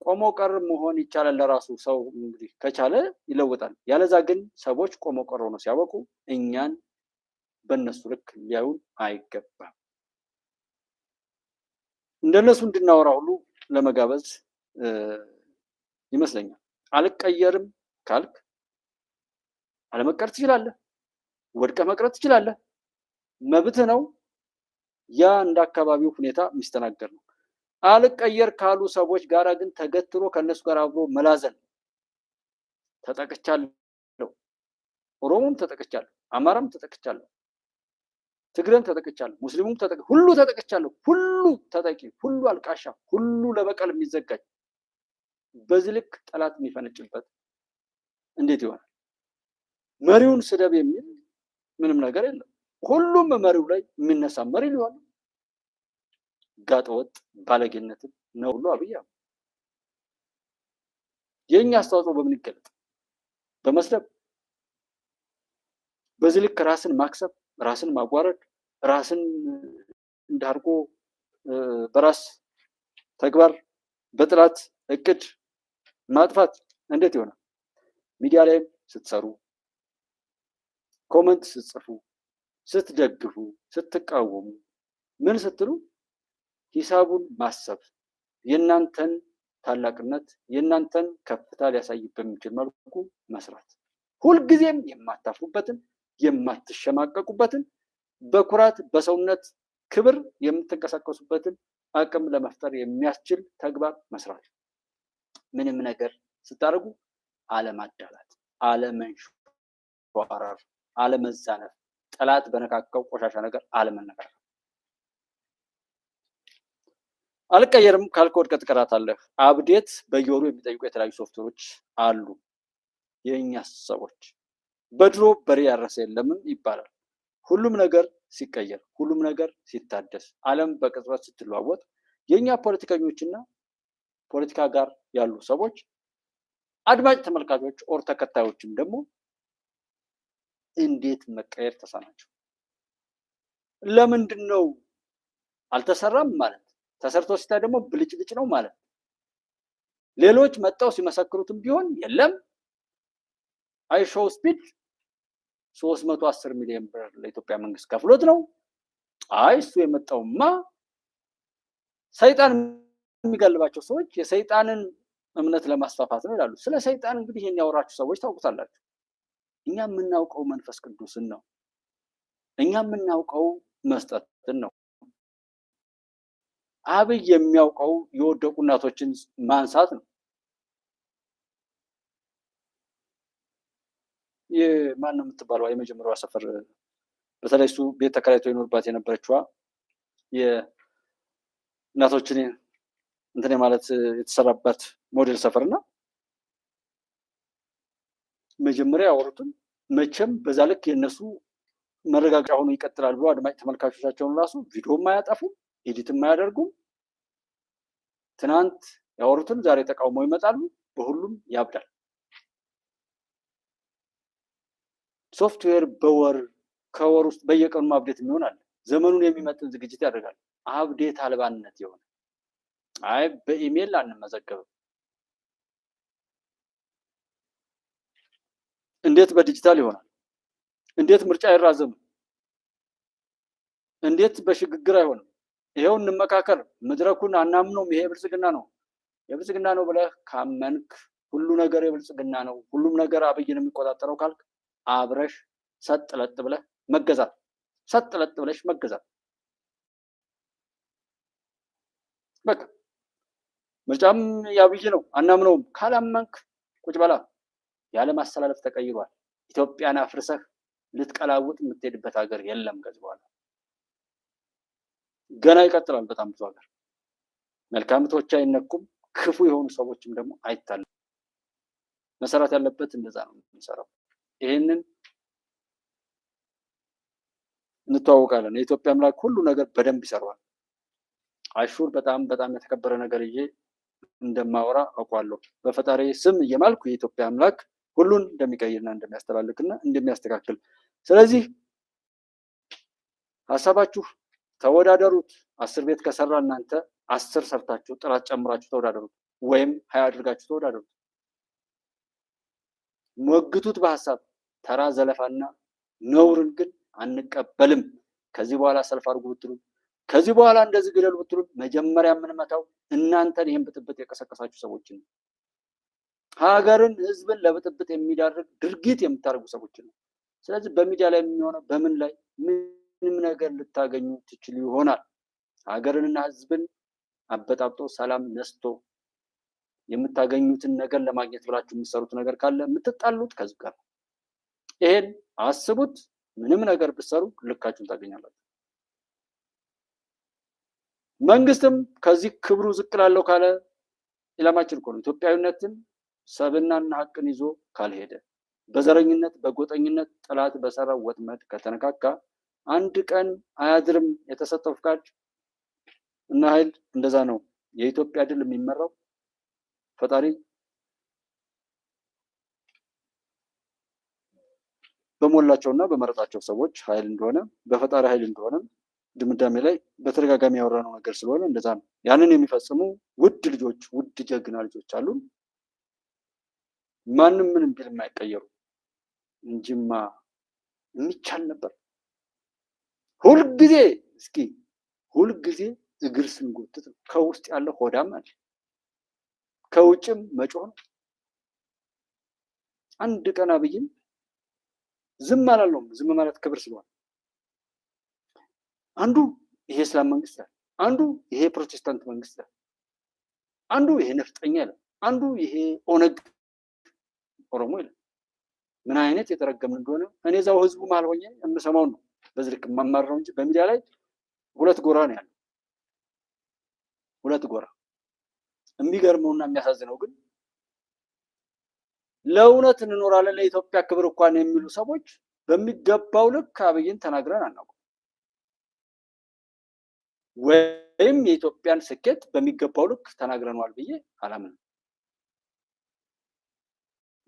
ቆሞ ቀር መሆን ይቻላል። ለራሱ ሰው እንግዲህ ከቻለ ይለውጣል። ያለዛ ግን ሰዎች ቆሞ ቀር ሆነው ሲያበቁ እኛን በእነሱ ልክ ሊያዩን አይገባም። እንደነሱ እንድናወራ ሁሉ ለመጋበዝ ይመስለኛል። አልቀየርም ካልክ አለመቀር ትችላለህ፣ ወድቀ መቅረት ትችላለህ፣ መብትህ ነው። ያ እንደ አካባቢው ሁኔታ የሚስተናገር ነው። አልቀየር ካሉ ሰዎች ጋር ግን ተገትሮ ከነሱ ጋር አብሮ መላዘን ተጠቅቻለሁ፣ ኦሮሞም ተጠቅቻለሁ፣ አማራም ተጠቅቻለሁ፣ ትግሬም ተጠቅቻለሁ፣ ሙስሊሙም ሁሉ ተጠቅቻለሁ። ሁሉ ተጠቂ፣ ሁሉ አልቃሻ፣ ሁሉ ለበቀል የሚዘጋጅ በዚህ ልክ ጠላት የሚፈነጭበት እንዴት ይሆናል? መሪውን ስደብ የሚል ምንም ነገር የለም። ሁሉም መሪው ላይ የሚነሳ መሪ ሊሆን ጋጠወጥ ባለጌነትን ነው ሁሉ አብይ አህመድ። የኛ አስተዋጽኦ በምን ይገለጥ? በመስደብ በዚህ ልክ ራስን ማክሰብ፣ ራስን ማጓረድ፣ ራስን እንዳርጎ በራስ ተግባር በጥላት እቅድ ማጥፋት እንዴት ይሆናል? ሚዲያ ላይም ስትሰሩ፣ ኮመንት ስትጽፉ፣ ስትደግፉ፣ ስትቃወሙ፣ ምን ስትሉ ሂሳቡን ማሰብ፣ የእናንተን ታላቅነት የእናንተን ከፍታ ሊያሳይ በሚችል መልኩ መስራት፣ ሁልጊዜም የማታፍሩበትን የማትሸማቀቁበትን በኩራት በሰውነት ክብር የምትንቀሳቀሱበትን አቅም ለመፍጠር የሚያስችል ተግባር መስራት። ምንም ነገር ስታደርጉ አለማዳላት፣ አለመንሸዋረር፣ አለመዛነፍ፣ ጠላት በነካካው ቆሻሻ ነገር አለመነካከር። አልቀየርም ካልክ ወድቀህ ትቀራታለህ። አብዴት በየወሩ የሚጠይቁ የተለያዩ ሶፍትዌሮች አሉ። የእኛ ሰዎች በድሮ በሬ ያረሰ የለምን ይባላል። ሁሉም ነገር ሲቀየር፣ ሁሉም ነገር ሲታደስ፣ ዓለም በቅጽበት ስትለዋወጥ የእኛ ፖለቲከኞችና ፖለቲካ ጋር ያሉ ሰዎች አድማጭ ተመልካቾች ኦር ተከታዮችም ደግሞ እንዴት መቀየር ተሳናቸው? ለምንድን ነው አልተሰራም ማለት? ተሰርቶ ሲታይ ደግሞ ብልጭልጭ ነው ማለት። ሌሎች መጣው ሲመሰክሩትም ቢሆን የለም አይሾው ስፒድ 310 ሚሊዮን ብር ለኢትዮጵያ መንግስት ከፍሎት ነው። አይ እሱ የመጣውማ ሰይጣን የሚገልባቸው ሰዎች የሰይጣንን እምነት ለማስፋፋት ነው ይላሉ። ስለ ሰይጣን እንግዲህ ይሄን ያወራችሁ ሰዎች ታውቁታላችሁ። እኛ የምናውቀው መንፈስ ቅዱስን ነው። እኛ የምናውቀው መስጠትን ነው። አብይ የሚያውቀው የወደቁ እናቶችን ማንሳት ነው። የማን ነው የምትባለው የመጀመሪያዋ ሰፈር በተለይ እሱ ቤት ተከራይቶ ይኖርባት የነበረችዋ የእናቶችን እንትን ማለት የተሰራባት ሞዴል ሰፈርና መጀመሪያ ያወሩትን መቼም በዛ ልክ የነሱ መረጋጋጫ ሆኖ ይቀጥላል ብሎ አድማጭ ተመልካቾቻቸውን ራሱ ቪዲዮም አያጠፉም፣ ኤዲትም አያደርጉም። ትናንት ያወሩትን ዛሬ ተቃውሞ ይመጣሉ። በሁሉም ያብዳል። ሶፍትዌር በወር ከወር ውስጥ በየቀኑ አፕዴት የሚሆናል። ዘመኑን የሚመጥን ዝግጅት ያደርጋል። አፕዴት አልባነት የሆነ አይ በኢሜል አንመዘገብም፣ እንዴት በዲጂታል ይሆናል? እንዴት ምርጫ አይራዘምም? እንዴት በሽግግር አይሆንም? ይሄው እንመካከር፣ መድረኩን አናምነውም፣ ይሄ ብልጽግና ነው፣ የብልጽግና ነው ብለህ ካመንክ ሁሉ ነገር የብልጽግና ነው፣ ሁሉም ነገር አብይን የሚቆጣጠረው ካልክ አብረሽ ሰጥ ለጥ ብለህ መገዛት፣ ሰጥ ለጥ ብለሽ መገዛት። በቃ ምርጫም የአብይ ነው አናምነውም ካላመንክ ቁጭ በላ። ያለ ማስተላለፍ ተቀይሯል። ኢትዮጵያን አፍርሰህ ልትቀላውጥ የምትሄድበት ሀገር የለም ከዚህ በኋላ። ገና ይቀጥላል በጣም ብዙ ሀገር። መልካምቶች አይነኩም፣ ክፉ የሆኑ ሰዎችም ደግሞ አይታለም። መሰራት ያለበት እንደዛ ነው የሚሰራው። ይሄንን እንተዋወቃለን። የኢትዮጵያ አምላክ ሁሉ ነገር በደንብ ይሰራዋል። አሹር በጣም የተከበረ ነገር ይዤ እንደማወራ አውቃለሁ። በፈጣሪ ስም እየማልኩ የኢትዮጵያ አምላክ ሁሉን እንደሚቀይርና እንደሚያስተላልቅና እንደሚያስተካክል። ስለዚህ ሀሳባችሁ ተወዳደሩት። 10 ቤት ከሰራ እናንተ 10 ሰርታችሁ ጥራት ጨምራችሁ ተወዳደሩት፣ ወይም 20 አድርጋችሁ ተወዳደሩት። ሞግቱት በሀሳብ። ተራ ዘለፋና ነውርን ግን አንቀበልም። ከዚህ በኋላ ሰልፍ አድርጉ ብትሉ፣ ከዚህ በኋላ እንደዚህ ግደሉ ብትሉ መጀመሪያ የምንመታው እናንተን ይህን ብጥብጥ የቀሰቀሳችሁ ሰዎችን ነው። ሀገርን፣ ህዝብን ለብጥብጥ የሚዳርግ ድርጊት የምታደርጉ ሰዎችን ነው። ስለዚህ በሚዲያ ላይ የሚሆነው በምን ላይ ምንም ነገር ልታገኙ ትችሉ ይሆናል። ሀገርንና ህዝብን አበጣብጦ ሰላም ነስቶ የምታገኙትን ነገር ለማግኘት ብላችሁ የምትሰሩት ነገር ካለ የምትጣሉት ከህዝብ ጋር። ይሄን አስቡት። ምንም ነገር ብትሰሩ ልካችሁን ታገኛላችሁ። መንግስትም ከዚህ ክብሩ ዝቅ ላለው ካለ ኢላማችን እኮ ነው። ኢትዮጵያዊነትን ሰብናና ሀቅን ይዞ ካልሄደ፣ በዘረኝነት በጎጠኝነት ጠላት በሰራው ወጥመድ ከተነካካ አንድ ቀን አያድርም። የተሰጠው ፍቃድ እና ኃይል እንደዛ ነው። የኢትዮጵያ ድል የሚመራው ፈጣሪ በሞላቸውና በመረጣቸው ሰዎች ኃይል እንደሆነ፣ በፈጣሪ ኃይል እንደሆነ ድምዳሜ ላይ በተደጋጋሚ ያወራነው ነገር ስለሆነ እንደዛ ነው። ያንን የሚፈጽሙ ውድ ልጆች፣ ውድ ጀግና ልጆች አሉ። ማንም ምንም ቢል የማይቀየሩ እንጂማ የሚቻል ነበር። ሁልጊዜ እስኪ ሁልጊዜ እግር ስንጎትት ከውስጥ ያለው ሆዳም አለ፣ ከውጭም መጮህ ነው። አንድ ቀን አብይን ዝም አላለውም። ዝም ማለት ክብር ስለሆነ አንዱ ይሄ እስላም መንግስት አለ፣ አንዱ ይሄ ፕሮቴስታንት መንግስት አለ፣ አንዱ ይሄ ነፍጠኛ አለ፣ አንዱ ይሄ ኦነግ ኦሮሞ ይላል። ምን አይነት የተረገምን እንደሆነ እኔ እዛው ህዝቡ መሀል ሆኜ የምሰማው ነው። በዚህ ልክ መማር ነው እንጂ በሚዲያ ላይ ሁለት ጎራ ነው ያለው፣ ሁለት ጎራ። የሚገርመውና የሚያሳዝነው ግን ለእውነት እንኖራለን ለኢትዮጵያ ክብር እንኳን የሚሉ ሰዎች በሚገባው ልክ አብይን ተናግረን አናውቅም፣ ወይም የኢትዮጵያን ስኬት በሚገባው ልክ ተናግረናል ብዬ አላምንም።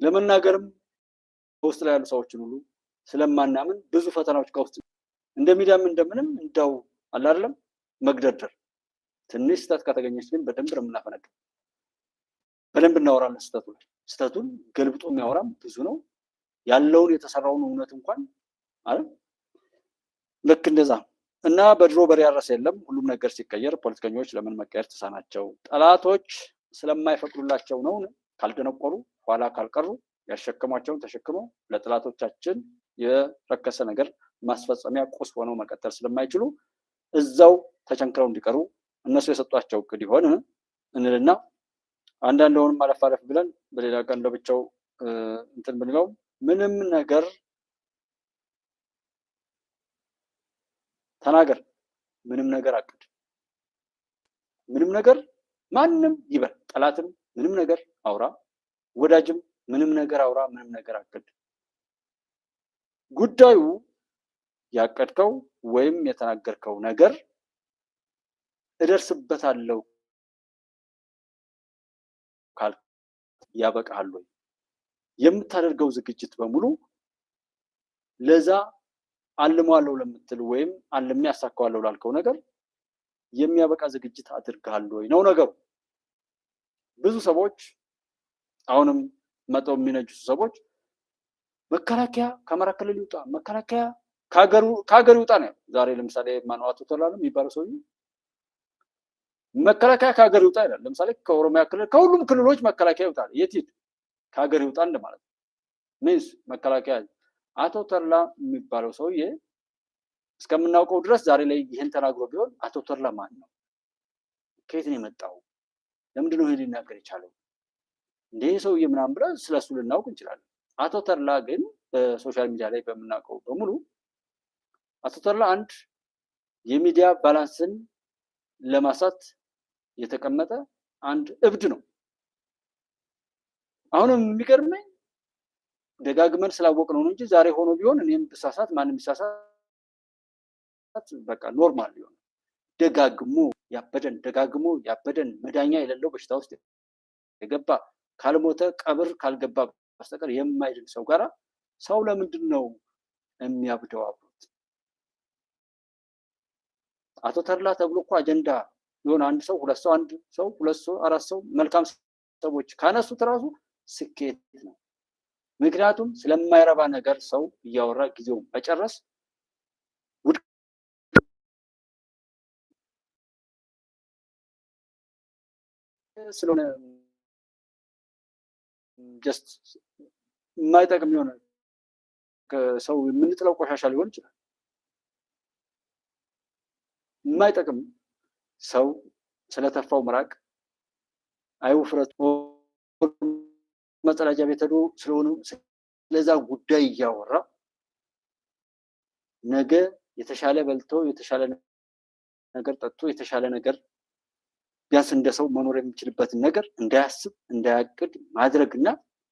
ለመናገርም በውስጥ ላይ ያሉ ሰዎችን ሁሉ ስለማናምን ብዙ ፈተናዎች ከውስጥ እንደ ሚዲያም እንደምንም እንዳው አለ አይደለም መግደርደር። ትንሽ ስህተት ከተገኘች ግን በደንብ ነው የምናፈነደው፣ በደንብ እናወራለን። ስህተቱን ገልብጦ የሚያወራም ብዙ ነው። ያለውን የተሰራውን እውነት እንኳን አለ ልክ እንደዛ እና በድሮ በሬ ያረሰ የለም። ሁሉም ነገር ሲቀየር ፖለቲከኞች ለምን መቀየር ተሳናቸው? ጠላቶች ስለማይፈቅዱላቸው ነው። ካልደነቆሩ ኋላ ካልቀሩ ያሸከሟቸውን ተሸክመው ለጠላቶቻችን የረከሰ ነገር ማስፈጸሚያ ቁስ ሆነው መቀጠል ስለማይችሉ እዛው ተቸንክረው እንዲቀሩ እነሱ የሰጧቸው እቅድ ይሆን እንልና አንዳንዱንም አለፍ አለፍ ብለን በሌላ ቀን ለብቻው እንትን ብንለው ምንም ነገር ተናገር፣ ምንም ነገር አቅድ፣ ምንም ነገር ማንም ይበል፣ ጠላትም ምንም ነገር አውራ፣ ወዳጅም ምንም ነገር አውራ፣ ምንም ነገር አቅድ። ጉዳዩ ያቀድከው ወይም የተናገርከው ነገር እደርስበታለሁ ካል ያበቃል ወይ? የምታደርገው ዝግጅት በሙሉ ለዛ አልሟለው ለምትል ወይም አልሜ ያሳካዋለሁ ላልከው ነገር የሚያበቃ ዝግጅት አድርገሃል ወይ ነው ነገሩ። ብዙ ሰዎች አሁንም መጠው የሚነጁት ሰዎች መከላከያ ከአማራ ክልል ይውጣ፣ መከላከያ ከሀገር ይውጣ ነው። ዛሬ ለምሳሌ ማንዋቱ ተላለም የሚባለው ሰውዬ መከላከያ ከሀገር ይውጣ ይላል። ለምሳሌ ከኦሮሚያ ክልል ከሁሉም ክልሎች መከላከያ ይውጣል። የት ሂድ? ከሀገር ይውጣ እንደማለት ነው። ምንስ መከላከያ አቶ ተድላ የሚባለው ሰውዬ እስከምናውቀው ድረስ ዛሬ ላይ ይህን ተናግሮ ቢሆን አቶ ተድላ ማን ነው? ከየት ነው የመጣው? ለምንድን ነው ይሄን ሊናገር የቻለው? እንደ ሰውዬ ምናምን ብለን ስለሱ ልናውቅ እንችላለን። አቶ ተድላ ግን በሶሻል ሚዲያ ላይ በምናውቀው በሙሉ አቶ ተድላ አንድ የሚዲያ ባላንስን ለማሳት የተቀመጠ አንድ እብድ ነው። አሁንም የሚገርመኝ ደጋግመን ስላወቅ ነው እንጂ ዛሬ ሆኖ ቢሆን እኔም ብሳሳት ማንም ቢሳሳት በቃ ኖርማል ሊሆን ደጋግሞ ያበደን መዳኛ የሌለው በሽታ ውስጥ የገባ ካልሞተ ቀብር ካልገባ በስተቀር የማይድን ሰው ጋራ ሰው ለምንድን ነው የሚያብደው አብሮት? አቶ ተድላ ተብሎ እኮ አጀንዳ የሆነ አንድ ሰው ሁለት ሰው አንድ ሰው ሁለት ሰው አራት ሰው መልካም ሰዎች ካነሱት ራሱ ስኬት ነው። ምክንያቱም ስለማይረባ ነገር ሰው እያወራ ጊዜው መጨረስ ስለሆነ ጀስት የማይጠቅም የሆነ ሰው የምንጥለው ቆሻሻ ሊሆን ይችላል። የማይጠቅም ሰው ስለተፋው ምራቅ አይውፍረት መጸዳጃ ቤት ሄዶ ስለሆነ ስለዛ ጉዳይ እያወራ ነገ የተሻለ በልቶ የተሻለ ነገር ጠጥቶ የተሻለ ነገር ቢያንስ እንደ ሰው መኖር የሚችልበትን ነገር እንዳያስብ እንዳያቅድ ማድረግና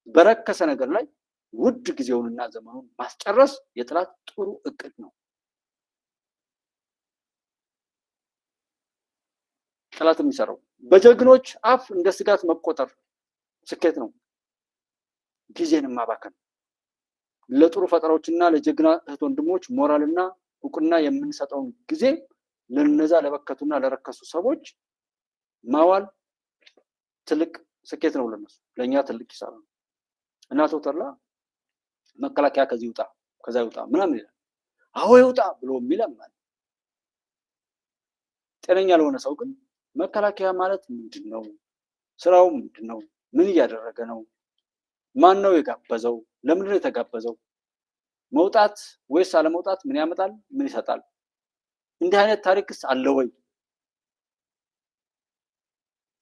በረከሰ ነገር ላይ ውድ ጊዜውንና ዘመኑን ማስጨረስ የጥላት ጥሩ እቅድ ነው። ጥላት የሚሰራው በጀግኖች አፍ እንደ ስጋት መቆጠር ስኬት ነው። ጊዜን ማባከን ለጥሩ ፈጠራዎችና ለጀግና እህት ወንድሞች ሞራልና እውቅና የምንሰጠውን ጊዜ ለነዛ ለበከቱና ለረከሱ ሰዎች ማዋል ትልቅ ስኬት ነው ለነሱ፣ ለኛ ትልቅ ኪሳራ ነው። እና አቶ ተድላ መከላከያ ከዚህ ይውጣ ከዛ ይውጣ ምናምን ይላል። አዎ ይውጣ ብሎ የሚለማል። ጤነኛ ለሆነ ሰው ግን መከላከያ ማለት ምንድነው? ስራው ምንድነው? ምን እያደረገ ነው? ማን ነው የጋበዘው? ለምንድን ነው የተጋበዘው? መውጣት ወይስ አለመውጣት ምን ያመጣል? ምን ይሰጣል? እንዲህ አይነት ታሪክስ አለ ወይ?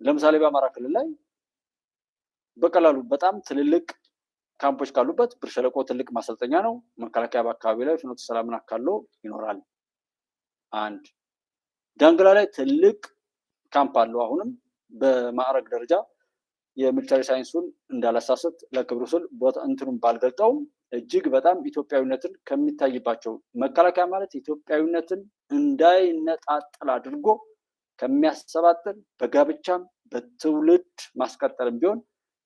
ለምሳሌ በአማራ ክልል ላይ በቀላሉ በጣም ትልልቅ ካምፖች ካሉበት ብር ሸለቆ ትልቅ ማሰልጠኛ ነው። መከላከያ በአካባቢ ላይ ፍኖተ ሰላምን አካሎ ይኖራል። አንድ ዳንግላ ላይ ትልቅ ካምፕ አለው። አሁንም በማዕረግ ደረጃ የሚሊተሪ ሳይንሱን እንዳላሳሰት ለክብሩ ስል እንትኑን ባልገልጠውም እጅግ በጣም ኢትዮጵያዊነትን ከሚታይባቸው መከላከያ ማለት ኢትዮጵያዊነትን እንዳይነጣጠል አድርጎ ከሚያሰባጥር በጋብቻም በትውልድ ማስቀጠልም ቢሆን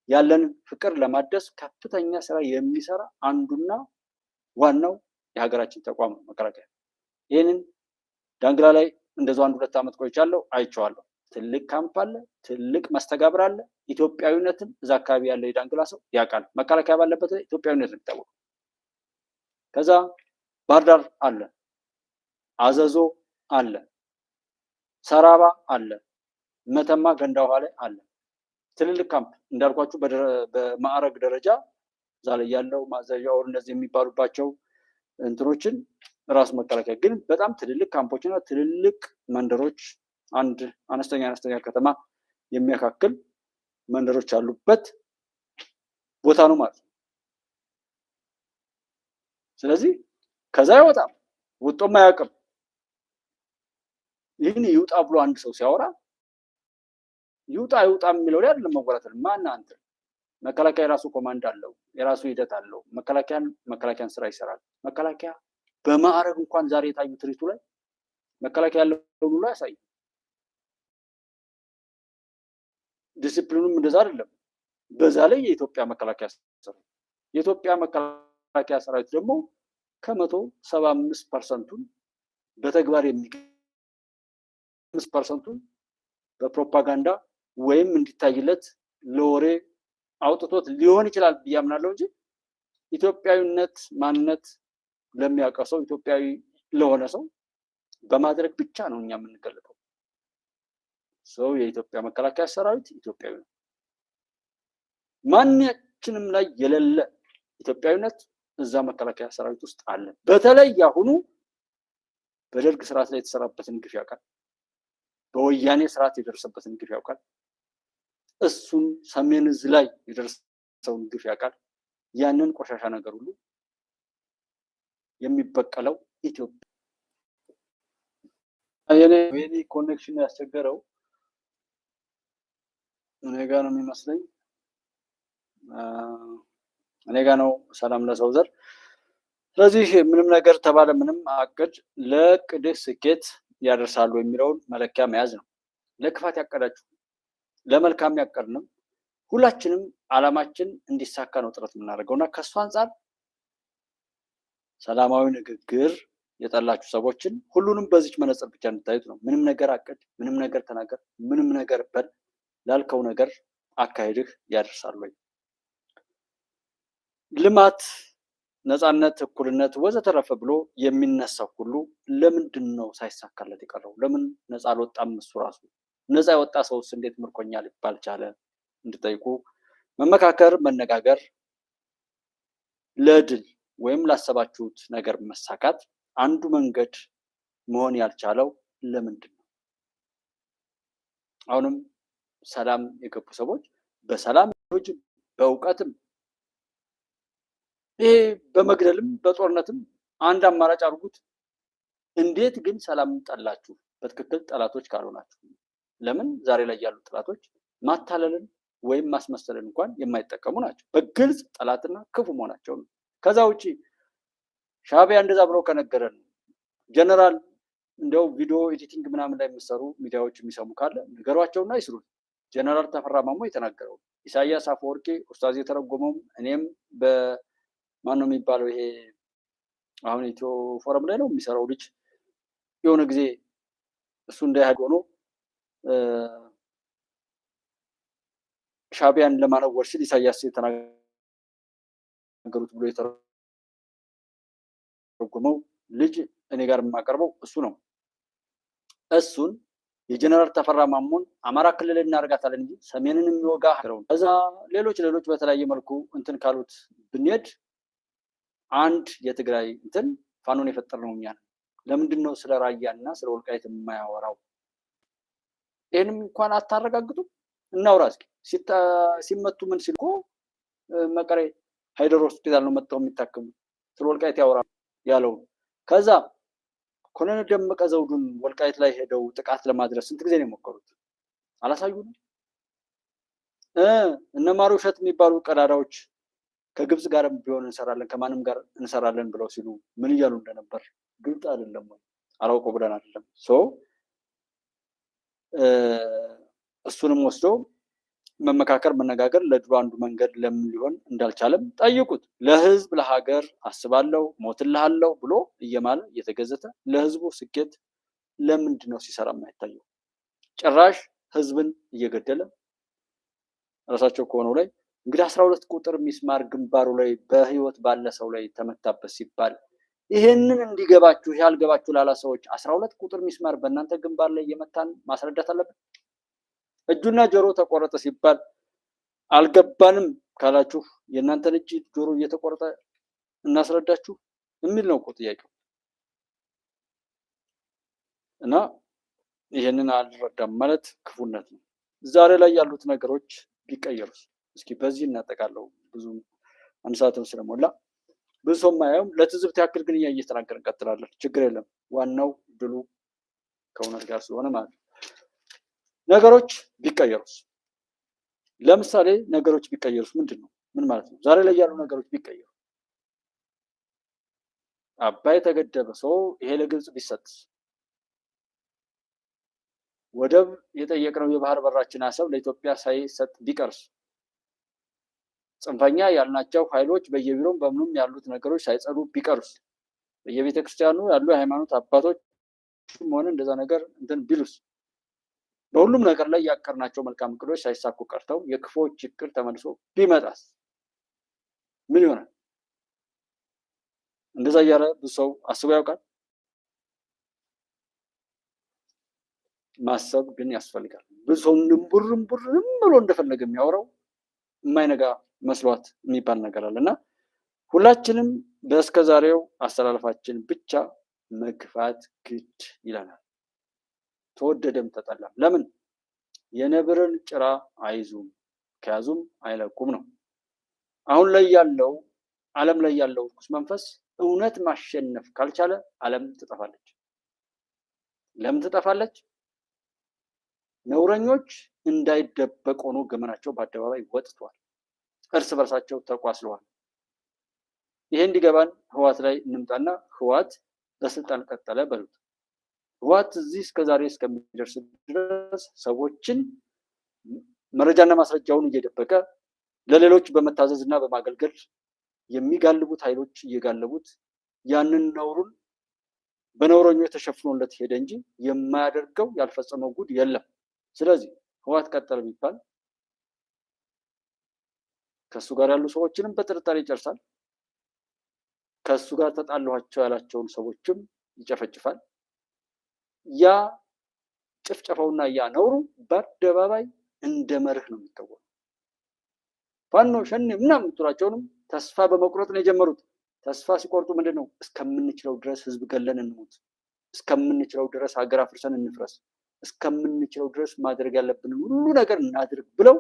ያለን ፍቅር ለማደስ ከፍተኛ ስራ የሚሰራ አንዱና ዋናው የሀገራችን ተቋም ነው መከላከያ። ይህንን ዳንግላ ላይ እንደዛው 1-2 ዓመት ቆይቻለሁ፣ አይቼዋለሁ። ትልቅ ካምፕ አለ፣ ትልቅ መስተጋብር አለ። ኢትዮጵያዊነትን እዛ አካባቢ ያለ የዳንግላ ሰው ያውቃል። መከላከያ ባለበት ኢትዮጵያዊነት ነው የሚታወቀው። ከዛ ባህር ዳር አለ፣ አዘዞ አለ፣ ሰራባ አለ፣ መተማ ገንዳ ውሃ ላይ አለ። ትልልቅ ካምፕ እንዳልኳችሁ በማዕረግ ደረጃ እዛ ላይ ያለው ማዘዣ ወር እነዚህ የሚባሉባቸው እንትኖችን ራሱ መከላከያ ግን በጣም ትልልቅ ካምፖችና ትልልቅ መንደሮች አንድ አነስተኛ ከተማ የሚያካክል መንደሮች ያሉበት ቦታ ነው ማለት ነው። ስለዚህ ከዛ አይወጣም፣ ወጦም አያውቅም። ይህን ይውጣ ብሎ አንድ ሰው ሲያወራ ይውጣ ይውጣ የሚለው ላይ አይደለም መወራት። ማን አንተ? መከላከያ የራሱ ኮማንድ አለው፣ የራሱ ሂደት አለው። መከላከያን ስራ ይሰራል። መከላከያ በማዕረግ እንኳን ዛሬ የታዩ ትርኢቱ ላይ መከላከያ ያለው ሁሉ ያሳይ። ዲሲፕሊኑም እንደዛ አይደለም። በዛ ላይ የኢትዮጵያ መከላከያ ሰራዊት የኢትዮጵያ መከላከያ ሰራዊት ደግሞ ከ175% በተግባር የሚገኝ 5% በፕሮፓጋንዳ ወይም እንዲታይለት ለወሬ አውጥቶት ሊሆን ይችላል ብዬ አምናለሁ እንጂ ኢትዮጵያዊነት ማንነት ለሚያውቀው ሰው ኢትዮጵያዊ ለሆነ ሰው በማድረግ ብቻ ነው እኛ የምንገለጠው። ሰው የኢትዮጵያ መከላከያ ሰራዊት ኢትዮጵያዊ ነው። ማንኛችንም ላይ የሌለ ኢትዮጵያዊነት እዛ መከላከያ ሰራዊት ውስጥ አለ። በተለይ አሁኑ በደርግ ስርዓት ላይ የተሰራበትን ግፍ ያውቃል። በወያኔ ስርዓት የደረሰበትን ግፍ ያውቃል። እሱን ሰሜን እዝ ላይ የደረሰውን ግፍ ያውቃል። ያንን ቆሻሻ ነገር ሁሉ የሚበቀለው ኢትዮጵያ። የኔ ኮኔክሽን ያስቸገረው እኔ ጋ ነው የሚመስለኝ። እኔ ጋ ነው። ሰላም ለሰው ዘር። ስለዚህ ምንም ነገር ተባለ ምንም አቅድ ለቅድህ ስኬት ያደርሳሉ የሚለውን መለኪያ መያዝ ነው። ለክፋት ያቀዳችሁ ለመልካም ያቀድንም ሁላችንም አላማችን እንዲሳካ ነው ጥረት የምናደርገውና ከሱ አንፃር ሰላማዊ ንግግር የጠላችሁ ሰዎችን ሁሉንም በዚች መነጽር ብቻ እንድታዩት ነው። ምንም ነገር አቅድ፣ ምንም ነገር ተናገር፣ ምንም ነገር በል፣ ላልከው ነገር አካሄድህ ያደርሳል ወይ? ልማት፣ ነፃነት፣ እኩልነት ወዘተረፈ ብሎ የሚነሳው ሁሉ ለምንድን ነው ሳይሳካለት የቀረው? ለምን ነፃ አልወጣም? እሱ ራሱ ነፃ የወጣ ሰውስ እንዴት ምርኮኛ ሊባል ቻለ? እንድጠይቁ መመካከር፣ መነጋገር ለድል ወይም ላሰባችሁት ነገር መሳካት አንዱ መንገድ መሆን ያልቻለው ለምንድን ነው? አሁንም ሰላም የገቡ ሰዎች በሰላም በእውቀትም ይሄ በመግደልም በጦርነትም አንድ አማራጭ አድርጉት። እንዴት ግን ሰላም ጠላችሁ? በትክክል ጠላቶች ካልሆናችሁ። ለምን ዛሬ ላይ ያሉ ጠላቶች ማታለልን ወይም ማስመሰልን እንኳን የማይጠቀሙ ናቸው። በግልጽ ጠላትና ክፉ መሆናቸው ነው። ከዛ ውጪ ሻዕቢያ እንደዛ ብሎ ከነገረን ጀነራል እንደው ቪዲዮ ኤዲቲንግ ምናምን ላይ የሚሰሩ ሚዲያዎች የሚሰሙ ካለ ነገሯቸውና ይስሩት። ጀነራል ተፈራ ማሞ የተናገረው ኢሳያስ አፈወርቂ ኡስታዝ የተረጎመው እኔም በማን ነው የሚባለው ይሄ አሁን ኢትዮ ፎረም ላይ ነው የሚሰራው ልጅ የሆነ ጊዜ እሱ እንዳይሄድ ሆኖ ሻዕቢያን ለማነወር ሲል ኢሳያስ የተናገሩት ብሎ የተረጎመው ልጅ እኔ ጋር የማቀርበው እሱ ነው። እሱን የጀነራል ተፈራ ማሞን አማራ ክልል እናደርጋታለን እንጂ ሰሜንን የሚወጋ ሀገረው እዛ ሌሎች በተለያየ መልኩ እንትን ካሉት ብንሄድ አንድ የትግራይ እንትን ፋኖን የፈጠርነው እኛ ነን። ለምንድን ነው ስለ ራያና ስለ ወልቃይት የማያወራው? ይህንም እንኳን አታረጋግጡም። እናውራ እስኪ። ሲመቱ ምን ሲል እኮ መቀሌ ሃይደር ሆስፒታል ነው መጥተው የሚታከሙ ስለ ወልቃይት ያወራ ያለው። ከዛ ኮሎኔል ደመቀ ዘውዱን ወልቃይት ላይ ሄደው ጥቃት ለማድረስ ስንት ጊዜ ነው የሞከሩት? አላሳዩንም። እነ ማሩ እሸት የሚባሉ ቀዳዳዎች ከግብጽ ጋር ቢሆን እንሰራለን ከማንም ጋር እንሰራለን ብለው ሲሉ ምን እያሉ እንደነበር ግልጽ አይደለም ወይ? አላውቀው ብለን አይደለም። እሱንም ወስዶ መመካከር መነጋገር ለድሮ አንዱ መንገድ ለምን ሊሆን እንዳልቻለም ጠይቁት። ለህዝብ ለሀገር አስባለሁ ሞትልሃለሁ ብሎ እየማለ እየተገዘተ ለህዝቡ ስኬት ለምንድን ነው ሲሰራ የማይታየው? ጭራሽ ህዝብን እየገደለ ራሳቸው ከሆነው ላይ እንግዲህ 12 ቁጥር ሚስማር ግንባሩ ላይ በህይወት ባለ ሰው ላይ ተመታበት ሲባል ይሄንን እንዲገባችሁ ያልገባችሁ ላላ ሰዎች 12 ቁጥር ሚስማር በእናንተ ግንባር ላይ እየመታን ማስረዳት አለብን። እጁና ጆሮ ተቆረጠ ሲባል አልገባንም ካላችሁ የእናንተን እጅ ጆሮ እየተቆረጠ እናስረዳችሁ የሚል ነው እኮ ጥያቄው። እና ይሄንን አልረዳም ማለት ክፉነት ነው። ዛሬ ላይ ያሉት ነገሮች ቢቀየሩስ? እስኪ በዚህ እናጠቃለው። ብዙ አንድ ሰዓትም ስለሞላ ብዙ ሰው ማየውም ለትዝብት ያክል ግን እየተናገርን እንቀጥላለን። ችግር የለም። ዋናው ድሉ ከእውነት ጋር ስለሆነ ማለት ነው። ነገሮች ቢቀየሩስ? ለምሳሌ ነገሮች ቢቀየሩስ ምንድን ነው? ምን ማለት ነው? ዛሬ ላይ ያሉ ነገሮች ቢቀየሩ አባይ ተገደበ፣ ሰው ይሄ ለግብጽ ቢሰጥስ? ወደብ የጠየቅነው የባህር በራችን አሰብ ለኢትዮጵያ ሳይሰጥ ቢቀርስ? ጽንፈኛ ያልናቸው ኃይሎች በየቢሮም በምኑም ያሉት ነገሮች ሳይጸዱ ቢቀርስ? በየቤተ ክርስቲያኑ ያሉ የሃይማኖት አባቶችም ሆነ እንደዛ ነገር እንትን ቢሉስ? በሁሉም ነገር ላይ ያቀርናቸው መልካም እቅዶች ሳይሳኩ ቀርተው የክፎች ችግር ተመልሶ ቢመጣስ ምን ይሆናል? እንደዛ እያለ ብዙ ሰው አስቦ ያውቃል? ማሰብ ግን ያስፈልጋል። ብዙ ሰው ንቡርም ብሎ እንደፈለገ የሚያወራው የማይነጋ መስሏት የሚባል ነገር አለና ሁላችንም በእስከዛሬው አስተላለፋችን ብቻ መግፋት ግድ ይለናል። ተወደደም ተጠላም። ለምን? የነብርን ጭራ አይዙም ከያዙም አይለቁም ነው። አሁን ላይ ያለው ዓለም ላይ ያለው ርኩስ መንፈስ እውነት ማሸነፍ ካልቻለ ዓለም ትጠፋለች። ለምን ትጠፋለች? ነውረኞች እንዳይደበቅ ሆኖ ገመናቸው በአደባባይ ወጥቷል። እርስ በርሳቸው ተቋስለዋል። ይሄ እንዲገባን ህወሓት ላይ እንምጣና ህወሓት በስልጣን ቀጠለ በሉት። ህወሓት እዚህ እስከዛሬ እስከሚደርስ ድረስ ሰዎችን መረጃና ማስረጃውን እየደበቀ ለሌሎች በመታዘዝ እና በማገልገል የሚጋልቡት ኃይሎች እየጋለቡት ያንን ነውሩን በነውረኞች ተሸፍኖለት ሄደ እንጂ የማያደርገው ያልፈጸመው ጉድ የለም። ስለዚህ ህወሓት ቀጠለ ቢባል ከሱ ጋር ያሉ ሰዎችንም በጥርጣሬ ይጨርሳል። ከሱ ጋር ተጣሏቸው ያላቸውን ሰዎችም ይጨፈጭፋል። ያ ጭፍጨፋውና ያ ነውሩ በአደባባይ እንደ መርህ ነው የሚታወቀው። ፋኖ ሸኔ ምናምን የምትሏቸውንም ተስፋ በመቁረጥ ነው የጀመሩት። ተስፋ ሲቆርጡ ምንድን ነው? እስከምንችለው ድረስ ህዝብ ገለን እንሙት፣ እስከምንችለው ድረስ ሀገር አፍርሰን እንፍረስ፣ እስከምንችለው ድረስ ማድረግ ያለብንን ሁሉ ነገር እናድርግ ብለው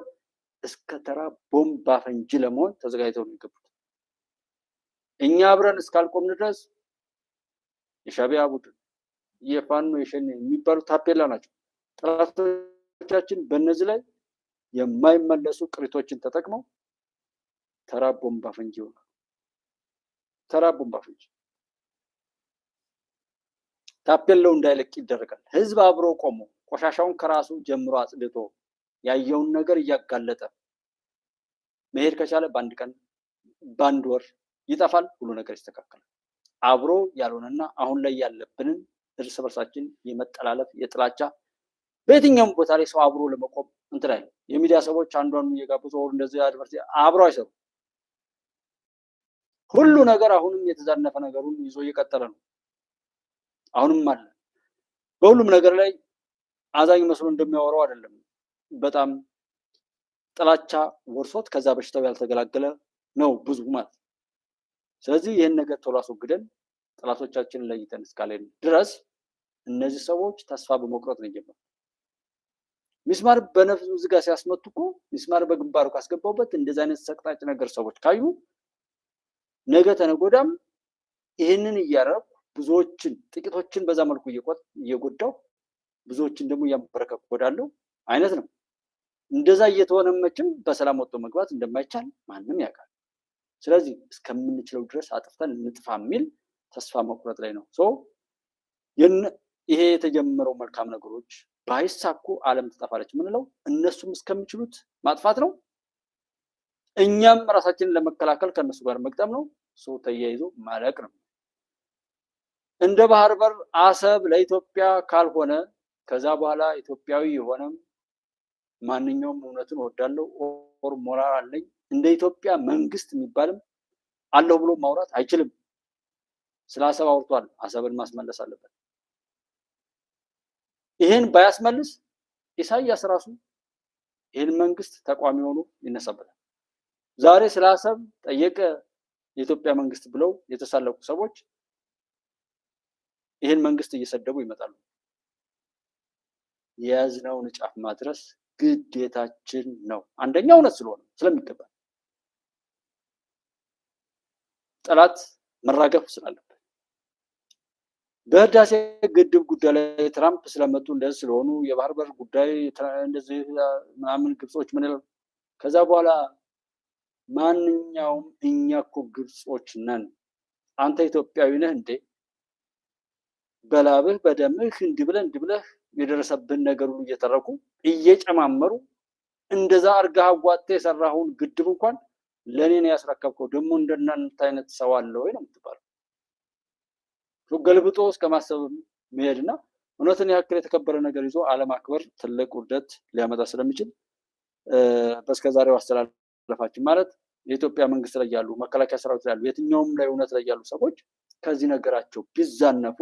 እስከ ተራ ቦምብ አፈንጂ ለመሆን ተዘጋጅተው ነው የገቡት። እኛ አብረን እስካልቆምን ድረስ የሻዕቢያ ቡድን የፋኖ የሸኔ የሚባሉ ታፔላ ናቸው። ጠላቶቻችን በእነዚህ ላይ የማይመለሱ ቅሪቶችን ተጠቅመው ተራ ቦምብ አፈንጂ ይሆናል። ተራ ቦምብ አፈንጂ ታፔላው እንዳይለቅ ይደረጋል። ህዝብ አብሮ ቆሞ ቆሻሻውን ከራሱ ጀምሮ አጽድቶ ያየውን ነገር እያጋለጠ መሄድ ከቻለ በአንድ ቀን በአንድ ወር ይጠፋል፣ ሁሉ ነገር ይስተካከላል። አብሮ ያልሆነና አሁን ላይ ያለብንን እርስ በርሳችን የመጠላለፍ የጥላቻ በየትኛውም ቦታ ላይ ሰው አብሮ ለመቆም እንትን አይደለም። የሚዲያ ሰዎች አንዷን እየጋበዙ እንደዚህ አድቨርት አብሮ አይሰሩ። ሁሉ ነገር አሁንም የተዛነፈ ነገሩን ይዞ እየቀጠለ ነው። አሁንም አለ። በሁሉም ነገር ላይ አዛኝ መስሎ እንደሚያወራው አይደለም። በጣም ጥላቻ ወርሶት ከዛ በሽታው ያልተገላገለ ነው ብዙ ማለት። ስለዚህ ይህን ነገር ቶሎ አስወግደን ጠላቶቻችንን ለይተን እስካለን ድረስ እነዚህ ሰዎች ተስፋ በመቁረጥ ነው የጀመሩት። ሚስማር በነፍሱ ዝጋ ሲያስመቱ እኮ ሚስማር በግንባሩ ካስገባውበት እንደዚህ አይነት ሰቅጣጭ ነገር ሰዎች ካዩ ነገ ተነጎዳም ይህንን እያረኩ ብዙዎችን ጥቂቶችን በዛ መልኩ እየጎዳው ብዙዎችን ደግሞ እያንበረከኩ ወዳለው አይነት ነው። እንደዛ እየተሆነ መቼም በሰላም ወጥቶ መግባት እንደማይቻል ማንም ያውቃል። ስለዚህ እስከምንችለው ድረስ አጥፍተን እንጥፋ የሚል ተስፋ መቁረጥ ላይ ነው። ይሄ የተጀመረው መልካም ነገሮች ባይሳኩ ዓለም ትጠፋለች የምንለው እነሱም እስከሚችሉት ማጥፋት ነው። እኛም ራሳችንን ለመከላከል ከእነሱ ጋር መግጠም ነው። ተያይዞ ማለቅ ነው። እንደ ባህር በር አሰብ ለኢትዮጵያ ካልሆነ ከዛ በኋላ ኢትዮጵያዊ የሆነም ማንኛውም እውነትን ወዳለው ኦር ሞራል አለኝ እንደ ኢትዮጵያ መንግስት የሚባልም አለው ብሎ ማውራት አይችልም። ስለ አሰብ አውርቷል። አሰብን ማስመለስ አለበት። ይሄን ባያስመልስ ኢሳያስ ራሱ ይሄን መንግስት ተቋሚ ሆኖ ይነሳበታል። ዛሬ ስለ አሰብ ጠየቀ የኢትዮጵያ መንግስት ብለው የተሳለቁ ሰዎች ይሄን መንግስት እየሰደቡ ይመጣሉ። የያዝነውን ጫፍ ማድረስ ግዴታችን ነው። አንደኛ እውነት ስለሆነ ስለሚገባ ጠላት መራገፍ ስላለበት በህዳሴ ግድብ ጉዳይ ላይ ትራምፕ ስለመጡ እንደዚህ ስለሆኑ የባህር በር ጉዳይ እንደዚህ ምናምን ግብጾች ምን ይላሉ? ከዛ በኋላ ማንኛውም እኛ እኮ ግብጾች ነን፣ አንተ ኢትዮጵያዊ ነህ እንዴ? በላብህ በደምህ እንዲህ ብለህ የደረሰብን ነገር ሁሉ እየተረኩ እየጨማመሩ እንደዛ አርጋ አዋጥተህ የሰራኸውን ግድብ እንኳን ለኔ ነው ያስረከብከው፣ ደግሞ እንደናንተ አይነት ሰው አለ ወይ ነው የምትባለው። ገልብጦ እስከማሰብ መሄድና እውነትን ያክል የተከበረ ነገር ይዞ አለማክበር ትልቅ ውርደት ሊያመጣ ስለሚችል በስከዛሬው አስተላለፋችን ማለት የኢትዮጵያ መንግስት ላይ ያሉ መከላከያ ሰራዊት ላይ ያሉ የትኛውም ላይ እውነት ላይ ያሉ ሰዎች ከዚህ ነገራቸው ቢዛነፉ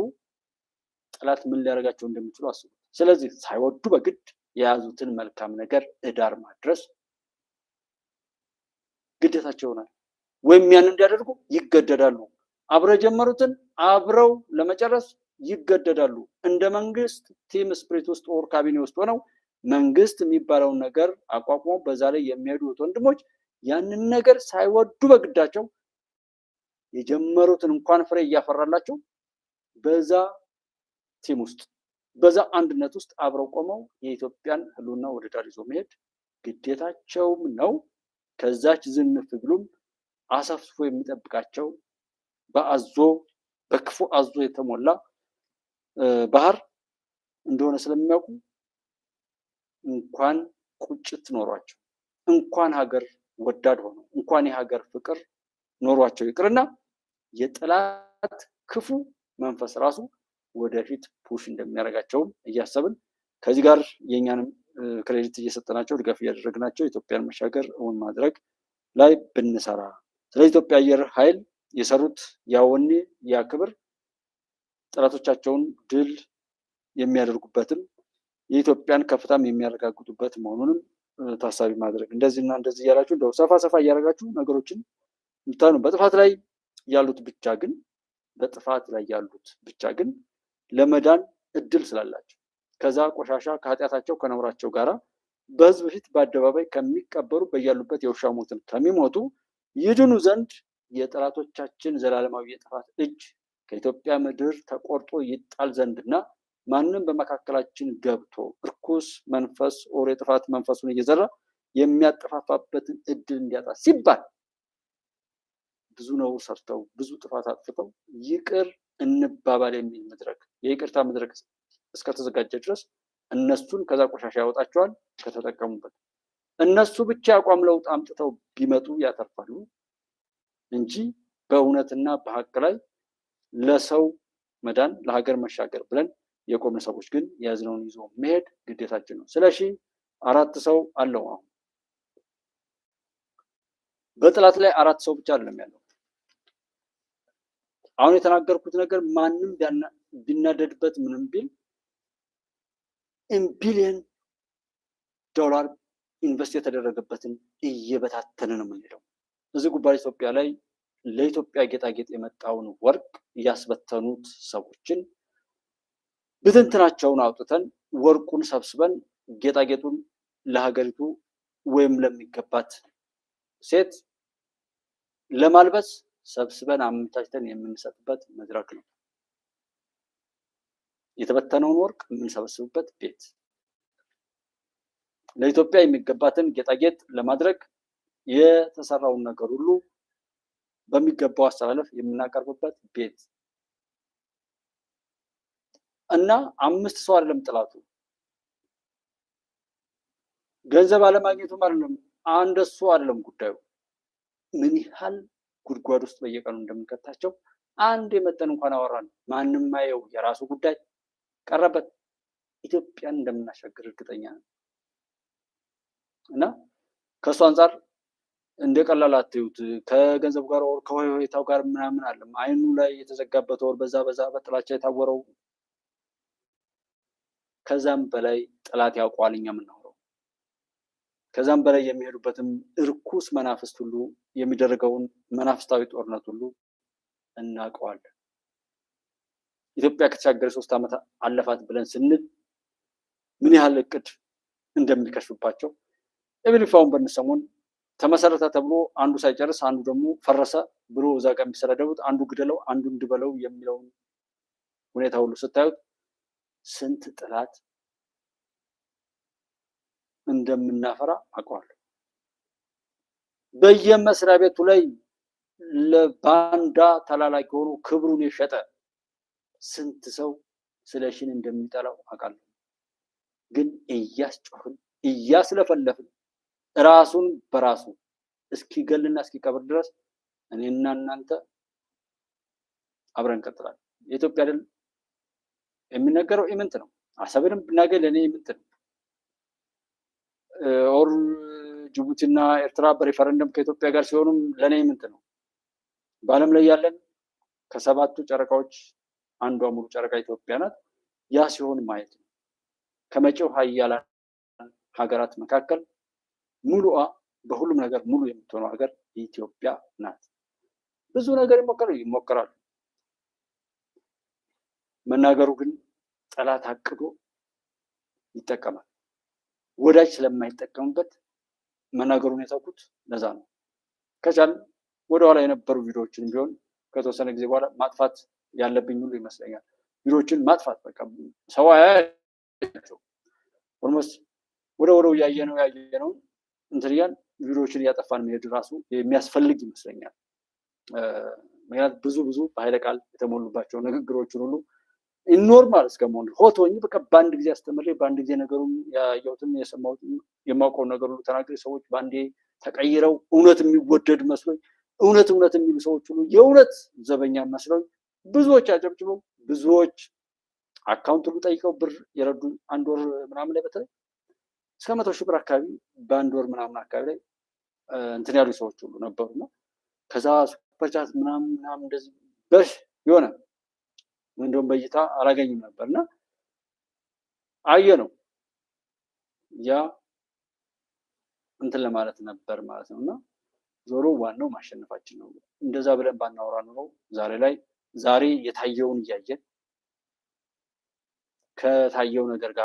ጠላት ምን ሊያደርጋቸው እንደሚችሉ አስቡ። ስለዚህ ሳይወዱ በግድ የያዙትን መልካም ነገር እዳር ማድረስ ግዴታቸው ይሆናል። ወይም ያን እንዲያደርጉ ይገደዳሉ። አብረው የጀመሩትን አብረው ለመጨረስ ይገደዳሉ። እንደ መንግስት ቲም ስፕሪት ውስጥ ኦር ካቢኔ ውስጥ ሆነው መንግስት የሚባለውን ነገር አቋቁሞ በዛ ላይ የሚሄዱት ወንድሞች ያንን ነገር ሳይወዱ በግዳቸው የጀመሩትን እንኳን ፍሬ እያፈራላቸው በዛ ቲም ውስጥ በዛ አንድነት ውስጥ አብረው ቆመው የኢትዮጵያን ህልውና ወደ ዳር ይዞ መሄድ ግዴታቸውም ነው። ከዛች ዝንፍ ብሉም አሰፍስፎ የሚጠብቃቸው በክፉ አዞ የተሞላ ባህር እንደሆነ ስለሚያውቁ እንኳን ቁጭት ኖሯቸው እንኳን ሀገር ወዳድ ሆነው እንኳን የሀገር ፍቅር ኖሯቸው ይቅርና የጠላት ክፉ መንፈስ ራሱ ወደፊት ፑሽ እንደሚያደርጋቸውም እያሰብን ከዚህ ጋር የኛንም ክሬዲት እየሰጠናቸው ድጋፍ እያደረግናቸው ኢትዮጵያን መሻገር እውን ማድረግ ላይ ብንሰራ ስለ ኢትዮጵያ አየር ኃይል የሰሩት ያወኔ ያክብር ጠላቶቻቸውን ድል የሚያደርጉበትም የኢትዮጵያን ከፍታም የሚያረጋግጡበት መሆኑንም ታሳቢ ማድረግ እንደዚህና እንደዚህ እያላችሁ እንደው ሰፋ እያደረጋችሁ ነገሮችን እንታኑ። በጥፋት ላይ ያሉት ብቻ ግን ለመዳን እድል ስላላቸው ከዛ ቆሻሻ ከኃጢአታቸው ከነውራቸው ጋራ በህዝብ ፊት በአደባባይ ከሚቀበሩ በያሉበት የውሻ ሞትን ከሚሞቱ ይድኑ ዘንድ የጠላቶቻችን ዘላለማዊ የጥፋት እጅ ከኢትዮጵያ ምድር ተቆርጦ ይጣል ዘንድና ማንም በመካከላችን ገብቶ እርኩስ መንፈስ ኦር የጥፋት መንፈሱን እየዘራ የሚያጠፋፋበትን እድል እንዲያጣ ሲባል ብዙ ነውር ሰርተው ብዙ ጥፋት አጥፍተው ይቅር እንባባል የሚል መድረክ የይቅርታ መድረክ እስከተዘጋጀ ድረስ እነሱን ከዛ ቆሻሻ ያወጣቸዋል ከተጠቀሙበት። እነሱ ብቻ አቋም ለውጥ አምጥተው ቢመጡ ያተርፋሉ እንጂ በእውነትና በሀቅ ላይ ለሰው መዳን ለሀገር መሻገር ብለን የቆምን ሰዎች ግን የያዝነውን ይዞ መሄድ ግዴታችን ነው። ስለሺ 4 ሰው አለው። አሁን በጠላት ላይ 4 ሰው ብቻ አይደለም ያለው። አሁን የተናገርኩት ነገር ማንም ቢናደድበት ምንም ቢል ቢሊየን ዶላር ኢንቨስት የተደረገበትን እየበታተነ ነው የምንሄደው። እዚህ ጉባኤ ኢትዮጵያ ላይ ለኢትዮጵያ ጌጣጌጥ የመጣውን ወርቅ ያስበተኑት ሰዎችን ብትንትናቸውን አውጥተን ወርቁን ሰብስበን ጌጣጌጡን ለሀገሪቱ ወይም ለሚገባት ሴት ለማልበስ ሰብስበን አመቻችተን የምንሰጥበት መድረክ ነው። የተበተነውን ወርቅ የምንሰበስብበት ቤት፣ ለኢትዮጵያ የሚገባትን ጌጣጌጥ ለማድረግ የተሰራውን ነገር ሁሉ በሚገባው አስተላለፍ የምናቀርብበት ቤት እና 5 ሰው አይደለም ጥላቱ። ገንዘብ አለማግኘቱም አይደለም አንድ እሱ አይደለም ጉዳዩ። ምን ያህል ጉድጓድ ውስጥ በየቀኑ እንደምንከታቸው አንድ የመጠን እንኳን አወራን። ማንም ማየው የራሱ ጉዳይ ቀረበት። ኢትዮጵያን እንደምናሻገር እርግጠኛ ነን እና ከእሱ አንጻር እንደ ቀላል አትዩት። ከገንዘብ ጋር ወር ከሆይታው ጋር ምናምን አለም አይኑ ላይ የተዘጋበት ወር በዛ በጥላቻ የታወረው ከዛም በላይ ጠላት ያውቀዋል እኛ የምናወራው። ከዛም በላይ የሚሄዱበትም እርኩስ መናፍስት ሁሉ የሚደረገውን መናፍስታዊ ጦርነት ሁሉ እናውቀዋለን። ኢትዮጵያ ከተሻገረ 3 ዓመት አለፋት ብለን ስንል ምን ያህል እቅድ እንደሚከሽፍባቸው ኤብሊፋውን በነሰሞን ተመሰረተ ተብሎ አንዱ ሳይጨርስ አንዱ ደግሞ ፈረሰ ብሎ እዛ ጋር የሚሰዳደቡት አንዱ ግደለው አንዱ እንድበለው የሚለውን ሁኔታ ሁሉ ስታዩት ስንት ጥላት እንደምናፈራ አውቀዋለሁ። በየመስሪያ ቤቱ ላይ ለባንዳ ተላላኪ ሆኖ ክብሩን የሸጠ ስንት ሰው ስለሽን እንደሚጠላው አውቃለሁ። ግን እያስጮህን እያስለፈለፍን ራሱን በራሱ እስኪገልና እስኪቀብር ድረስ እኔና እናንተ አብረን እንቀጥላለን። የኢትዮጵያ ድል የሚነገረው ኢምንት ነው። አሰብንም ብናገኝ ለእኔ ኢምንት ነው። ኦር ጅቡቲና ኤርትራ በሪፈረንደም ከኢትዮጵያ ጋር ሲሆኑም ለእኔ ኢምንት ነው። በዓለም ላይ ያለን ከ7ቱ ጨረቃዎች አንዷ ሙሉ ጨረቃ ኢትዮጵያ ናት። ያ ሲሆን ማየት ነው። ከመጪው ሀያላን ሀገራት መካከል ሙሉአ በሁሉም ነገር ሙሉ የምትሆነው ሀገር ኢትዮጵያ ናት። ብዙ ነገር ይሞከራሉ። መናገሩ ግን ጠላት አቅዶ ይጠቀማል። ወዳጅ ስለማይጠቀምበት መናገሩን የተውኩት ለዛ ነው። ከቻል ወደኋላ የነበሩ ቪዲዮዎችን ቢሆን ከተወሰነ ጊዜ በኋላ ማጥፋት ያለብኝ ሁሉ ይመስለኛል። ቪዲዮዎችን ማጥፋት በቃ ሰው አያያቸው። ኦልሞስት ወደው ያየነው እንትን እያልን ቪዲዮዎችን እያጠፋን መሄድ ራሱ የሚያስፈልግ ይመስለኛል። ምክንያቱም ብዙ በኃይለ ቃል የተሞሉባቸው ንግግሮችን ሁሉ ኖርማል እስከመሆን ሆት ሆኜ በቃ በአንድ ጊዜ አስተምሬ በአንድ ጊዜ ነገሩን ያየሁትን የሰማሁትን የማውቀውን ነገር ሁሉ ተናግሬ ሰዎች በአንዴ ተቀይረው እውነት የሚወደድ መስሎኝ እውነት የሚሉ ሰዎች ሁሉ የእውነት ዘበኛ መስሎኝ ብዙዎች አጨብጭበው ብዙዎች አካውንት ሁሉ ጠይቀው ብር የረዱ አንድ ወር ምናምን ላይ በተለይ እስከ 100 ሺህ ብር አካባቢ በአንድ ወር ምናምን አካባቢ ላይ እንትን ያሉ ሰዎች ሁሉ ነበሩና ከዛ ሱፐርቻት ምናምን እንደዚህ በሽ የሆነ እንደውም በእይታ አላገኝም ነበርና አየ ነው ያ እንትን ለማለት ነበር ማለት ነውና ዞሮ ዋናው ማሸነፋችን ነው። እንደዛ ብለን ባናወራ ነው ዛሬ የታየውን እያየን ከታየው ነገር ጋር